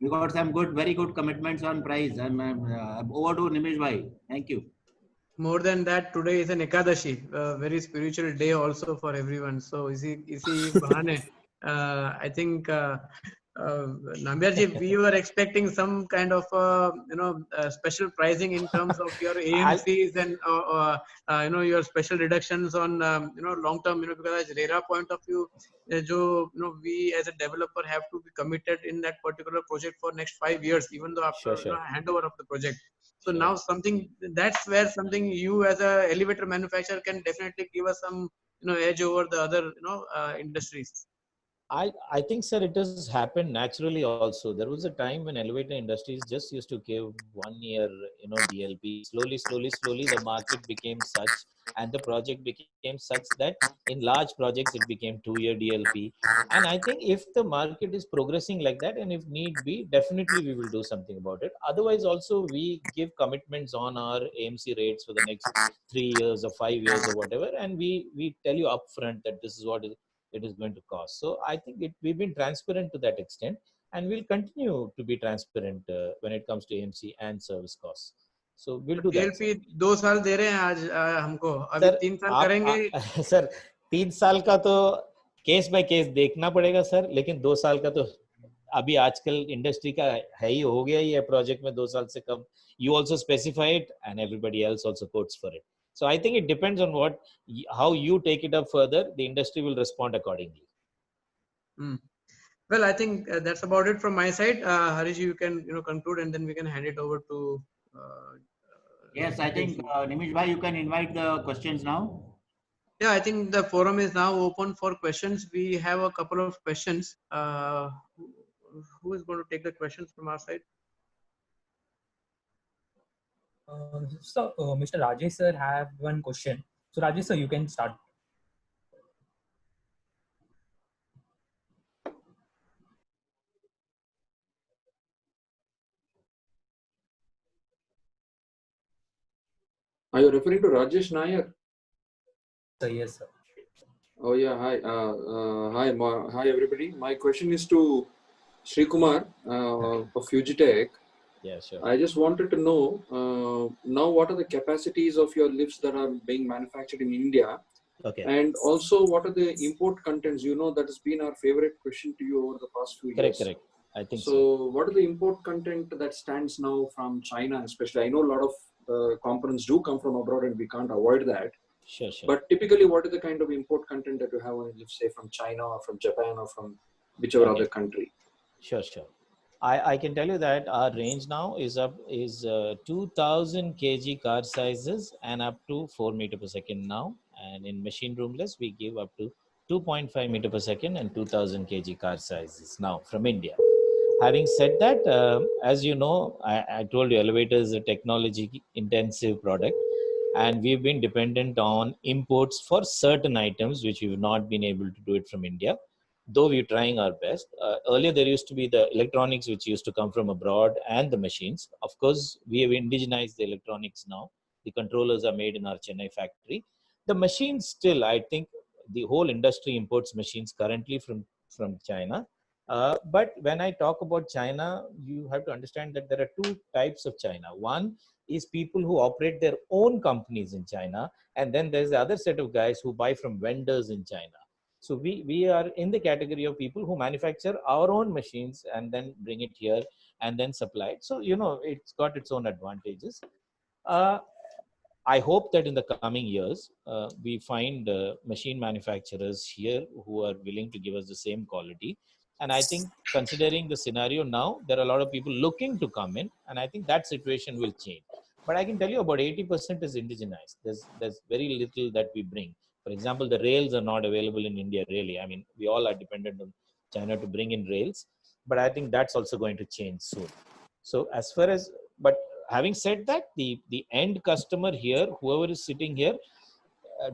We got some very good commitments on price. I'm over to Nimish Bhai. Thank you. More than that, today is an Ekadashi, a very spiritual day also for everyone. So, isi bahane, I think, Nambiarji, we were expecting some kind of, special pricing in terms of your AMCs and, your special reductions on, long term, because as RERA point of view, we as a developer have to be committed in that particular project for next 5 years, even though after Sure. handover of the project. So Sure. now that's where something you as a elevator manufacturer can definitely give us some edge over the other industries. I think, sir, it has happened naturally also. There was a time when elevator industries just used to give 1 year, DLP. Slowly, the market became such, and the project became such that in large projects it became 2-year DLP. And I think if the market is progressing like that, and if need be, definitely we will do something about it. Otherwise, also we give commitments on our AMC rates for the next 3 years or 5 years or whatever, and we tell you upfront that this is what it is going to cost. So I think we've been transparent to that extent, and we'll continue to be transparent when it comes to AMC and service costs. So we'll do that. DLP 2 साल दे रहे हैं आज हमको, अभी 3 साल करेंगे. Sir 3 साल का तो केस बाय केस देखना पड़ेगा सर, लेकिन 2 साल का तो अभी आजकल इंडस्ट्री का है ही, हो गया ही है प्रोजेक्ट में 2 साल से कम. You also specify it and everybody else also quotes for it. So I think it depends on how you take it up further. The industry will respond accordingly. Well, I think that's about it from my side. Harish, you can conclude, and then we can hand it over to. Yes, I think Nimish Bhai, you can invite the questions now. Yeah, I think the forum is now open for questions. We have a couple of questions. Who is going to take the questions from our side? Mr. Rajesh sir have one question. So Rajesh sir, you can start. Are you referring to Rajesh Nair? So yes, sir. Oh yeah, hi. Hi everybody. My question is to Sri Kumar of Fujitech. Yeah, sure. I just wanted to know now what are the capacities of your lifts that are being manufactured in India? Okay. And also what are the import contents? That has been our favorite question to you over the past few years. Correct. I think so. What are the import content that stands now from China, especially? I know a lot of components do come from abroad and we can't avoid that. Sure. But typically, what is the kind of import content that you have on, let's say, from China or from Japan or from whichever other country? Sure. I can tell you that our range now is 2000 kg car sizes and up to 4 meter per second now. And in machine roomless, we give up to 2.5 meter per second and 2000 kg car sizes now from India. Having said that, as you know, I told you elevator is a technology intensive product, and we've been dependent on imports for certain items which we've not been able to do it from India, though we're trying our best. Earlier there used to be the electronics which used to come from abroad and the machines. Of course, we have indigenized the electronics now. The controllers are made in our Chennai factory. The machines still, I think the whole industry imports machines currently from China. But when I talk about China, you have to understand that there are two types of China. One is people who operate their own companies in China, and then there's the other set of guys who buy from vendors in China. So we are in the category of people who manufacture our own machines and then bring it here and then supply it. So, it's got its own advantages. I hope that in the coming years, we find machine manufacturers here who are willing to give us the same quality. And I think considering the scenario now, there are a lot of people looking to come in, and I think that situation will change. But I can tell you about 80% is indigenized. There's very little that we bring. For example, the rails are not available in India, really. I mean, we all are dependent on China to bring in rails, but I think that's also going to change soon. So but having said that, the end customer here, whoever is sitting here,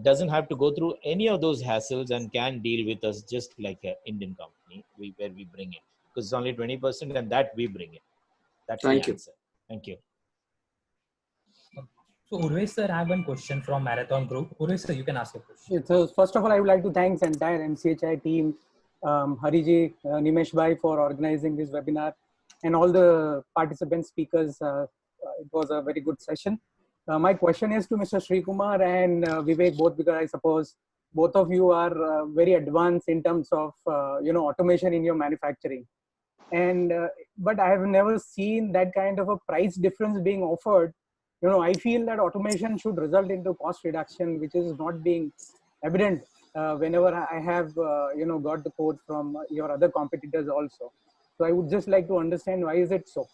doesn't have to go through any of those hassles and can deal with us just like an Indian company where we bring it. Because it's only 20% and that we bring it. That's the answer. Thank you. So Urvesh sir, I have one question from Marathon Group. Urvesh sir, you can ask a question. Yeah, so first of all, I would like to thank the entire MCHI team, Hariji, Nimesh Bhai for organizing this webinar, and all the participant speakers. It was a very good session. My question is to Mr. Sri Kumar and Vivek both, because I suppose both of you are very advanced in terms of automation in your manufacturing. And but I have never seen that kind of a price difference being offered. I feel that automation should result into cost reduction, which is not being evident whenever I have got the quote from your other competitors also. So I would just like to understand, why is it so?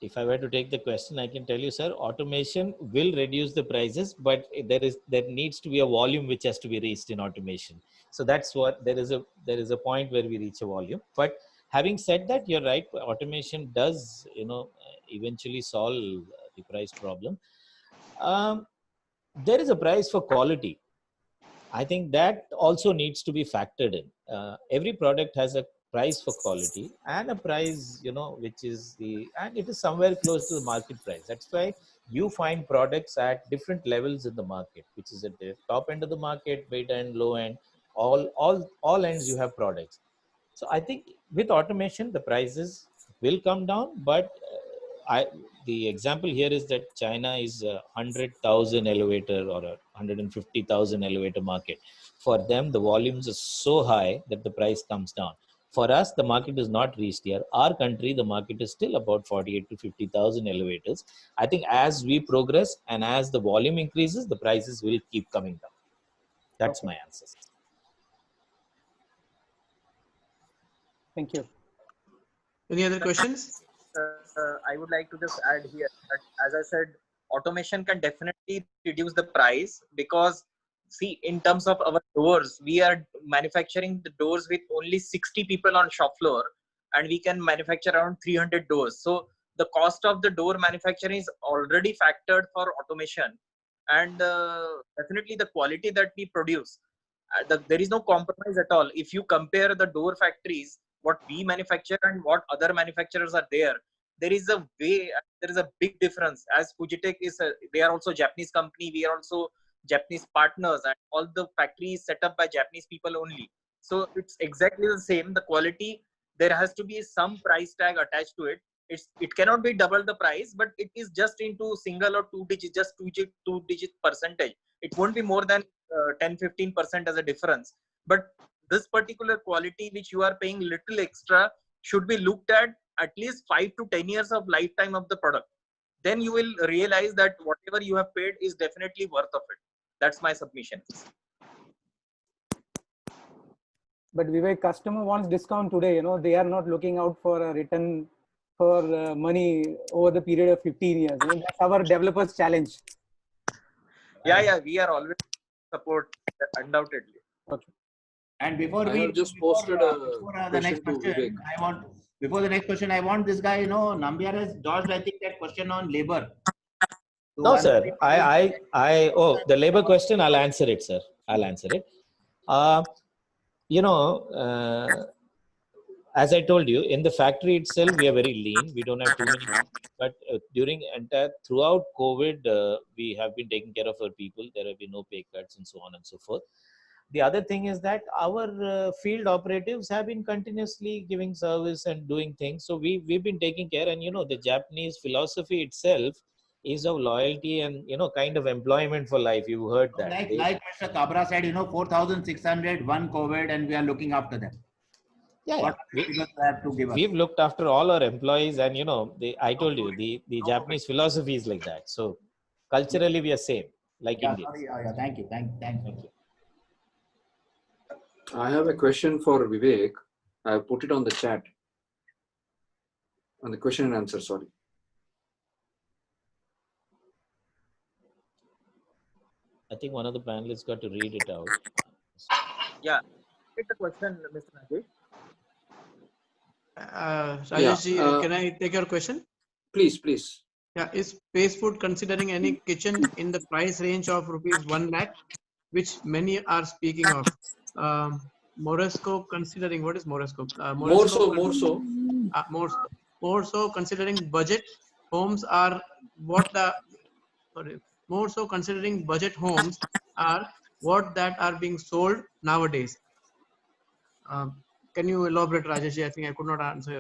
If I were to take the question, I can tell you, sir, automation will reduce the prices, but there needs to be a volume which has to be reached in automation. So that's what there is a point where we reach a volume. But having said that, you're right. Automation does eventually solve the price problem. There is a price for quality. I think that also needs to be factored in. Every product has a price for quality and a price, which is and it is somewhere close to the market price. That's why you find products at different levels in the market, which is at the top end of the market, mid end, low end, all ends you have products. So I think with automation, the prices will come down, but the example here is that China is a 100,000 elevator or a 150,000 elevator market. For them, the volumes are so high that the price comes down. For us, the market is not reached here. Our country, the market is still about 48 to 50,000 elevators. I think as we progress and as the volume increases, the prices will keep coming down. That's my answer. Thank you. Any other questions? I would like to just add here that, as I said, automation can definitely reduce the price, because see, in terms of our doors, we are manufacturing the doors with only 60 people on shop floor, and we can manufacture around 300 doors. So the cost of the door manufacturing is already factored for automation, and definitely the quality that we produce, there is no compromise at all. If you compare the door factories, what we manufacture and what other manufacturers are there is a big difference. As Fujitec they are also Japanese company, we are also Japanese partners, and all the factories set up by Japanese people only. So it's exactly the same. The quality, there has to be some price tag attached to it. It cannot be double the price, but it is just into single or two digit percentage. It won't be more than 10-15% as a difference. But this particular quality which you are paying little extra should be looked at least 5 to 10 years of lifetime of the product. Then you will realize that whatever you have paid is definitely worth of it. That's my submission. But Vivek, customer wants discount today. They are not looking out for a return for money over the period of 15 years. That's our developers' challenge. Yeah, we are always support, undoubtedly. Okay. And before I have just posted the next question, before the next question, I want this guy, Nambiar has dodged, I think, that question on labor. So no, sir. The labor question, I'll answer it, sir. I'll answer it. As I told you, in the factory itself, we are very lean. We don't have too many people. But throughout COVID, we have been taking care of our people. There have been no pay cuts and so on and so forth. The other thing is that our field operatives have been continuously giving service and doing things. So we've been taking care. And, the Japanese philosophy itself is of loyalty and, kind of employment for life. You heard that. Like Mr. Kabra said, 4,600, one COVID, and we are looking after them. Yeah, we've looked after all our employees, and I told you the Japanese philosophy is like that. So culturally, we are same, like India. Thank you. Thank you. I have a question for Vivek. I put it on the chat. On the question and answer, sorry. I think one of the panelists got to read it out. Yeah. Take the question, Mr. Nagesh. Rajesh, can I take your question? Please. Yeah, is Pace Food considering any kitchen in the price range of rupees 1 lakh, which many are speaking of? Moresco considering, what is Moresco? More so. More so considering budget homes are what the, sorry, more so considering budget homes are what that are being sold nowadays. Can you elaborate, Rajesh? I think I could not answer.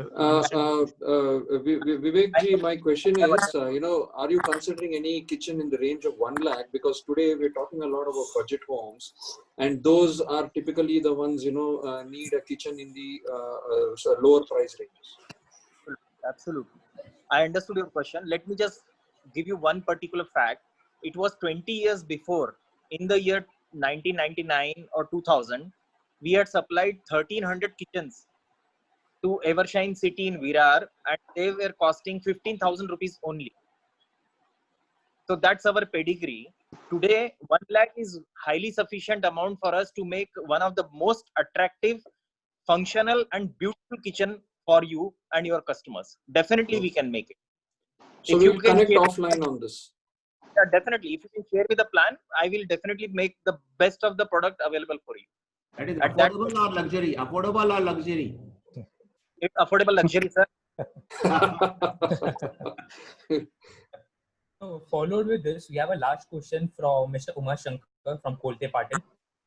Vivek ji, my question is, are you considering any kitchen in the range of 1 lakh? Because today we're talking a lot about budget homes, and those are typically the ones, need a kitchen in the lower price ranges. Absolutely. I understood your question. Let me just give you one particular fact. It was 20 years before, in the year 1999 or 2000, we had supplied 1,300 kitchens to Evershine City in Virar, and they were costing 15,000 rupees only. So that's our pedigree. Today, 1 lakh is highly sufficient amount for us to make one of the most attractive, functional and beautiful kitchen for you and your customers. Definitely we can make it. So we'll connect offline on this. Yeah, definitely. If you can share with the plan, I will definitely make the best of the product available for you. That is affordable or luxury? Affordable or luxury? It's affordable luxury, sir. So followed with this, we have a last question from Mr. Umar Shankar from Kolte Patil.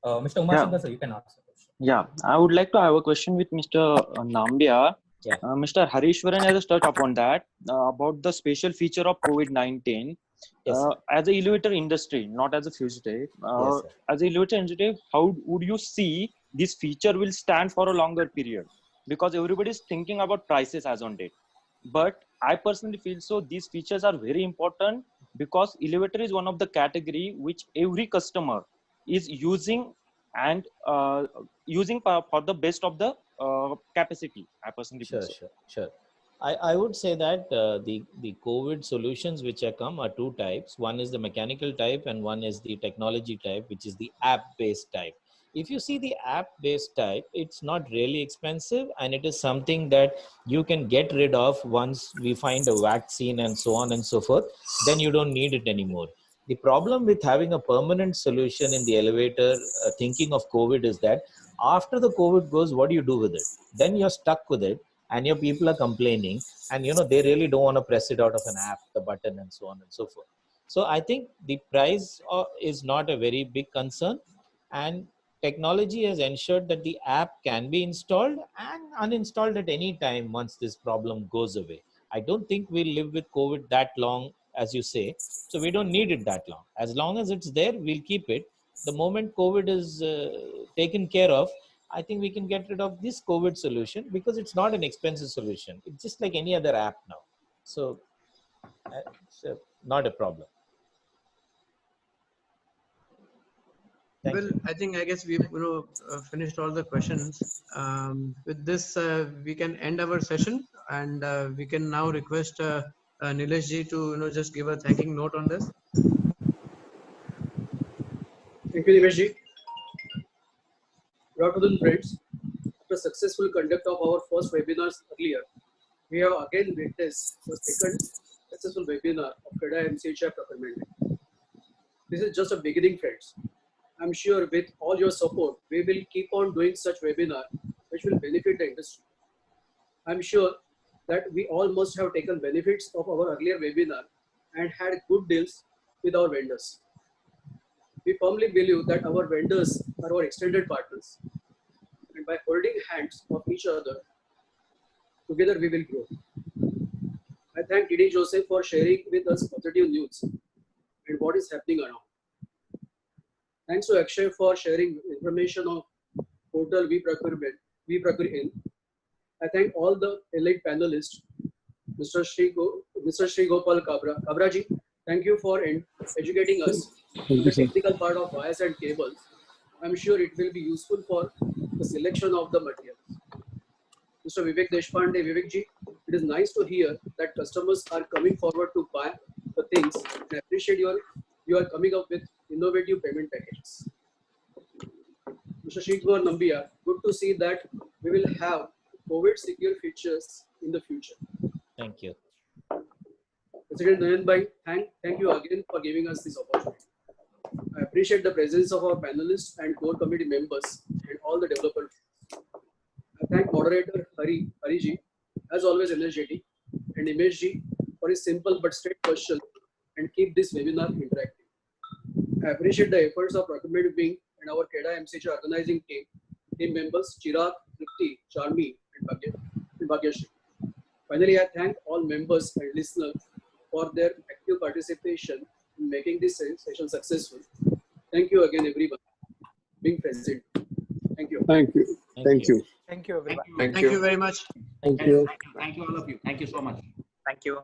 Mr. Umar Shankar, sir, you can ask the question. Yeah, I would like to have a question with Mr. Nambia. Yeah. Mr. Harishwaran has touched upon that about the special feature of COVID-19. Yes, as an elevator industry, not as a fugitive, Yes, sir. as an elevator industry, how would you see this feature will stand for a longer period? Because everybody is thinking about prices as on date. But I personally feel so these features are very important because elevator is one of the category which every customer is using and using for the best of the capacity. I personally feel so. Sure. I would say that the COVID solutions which have come are two types. One is the mechanical type and one is the technology type, which is the app-based type. If you see the app-based type, it's not really expensive and it is something that you can get rid of once we find a vaccine and so on and so forth. Then you don't need it anymore. The problem with having a permanent solution in the elevator, thinking of COVID, is that after the COVID goes, what do you do with it? Then you're stuck with it and your people are complaining and they really don't want to press it out of an app, the button and so on and so forth. So I think the price is not a very big concern, and technology has ensured that the app can be installed and uninstalled at any time once this problem goes away. I don't think we'll live with COVID that long, as you say. So we don't need it that long. As long as it's there, we'll keep it. The moment COVID is taken care of, I think we can get rid of this COVID solution because it's not an expensive solution. It's just like any other app now. So it's not a problem. Well, I guess we've finished all the questions. With this, we can end our session, and we can now request Nilesh ji to just give a thanking note on this. Thank you, Nilesh ji. Good afternoon, friends. After successful conduct of our first webinars earlier, we have again witnessed the second successful webinar of CREDAI MCHI procurement. This is just a beginning, friends. I'm sure with all your support, we will keep on doing such webinar which will benefit the industry. I'm sure that we all must have taken benefits of our earlier webinar and had good deals with our vendors. We firmly believe that our vendors are our extended partners, and by holding hands of each other, together we will grow. I thank TD Joseph for sharing with us positive news and what is happening around. Thanks to Akshay for sharing information on portal We Procure In. I thank all the elite panelists, Mr. Sri Gopal Kabra ji. Thank you for educating us on the technical part of wires and cables. I'm sure it will be useful for the selection of the materials. Mr. Vivek Deshpande, Vivek ji, it is nice to hear that customers are coming forward to buy the things. I appreciate you are coming up with innovative payment packages. Mr. Srikumar Nambia, good to see that we will have COVID secure features in the future. Thank you. President Nayan Bhai, thank you again for giving us this opportunity. I appreciate the presence of our panelists and core committee members and all the developers. I thank moderator Hari ji, as always energetic, and Nimesh ji for for his simple but straight question and keep this webinar interactive. I appreciate the efforts of procurement wing and our CREDA MCHI organizing team members Chirag, Tripti, Charmi, and Bhagyashree. Finally, I thank all members and listeners for their active participation in making this session successful. Thank you again, everyone, being present. Thank you. Thank you. Thank you. Thank you, everyone. Thank Thank you very much. Thank you, all of you. Thank you so much. Thank you.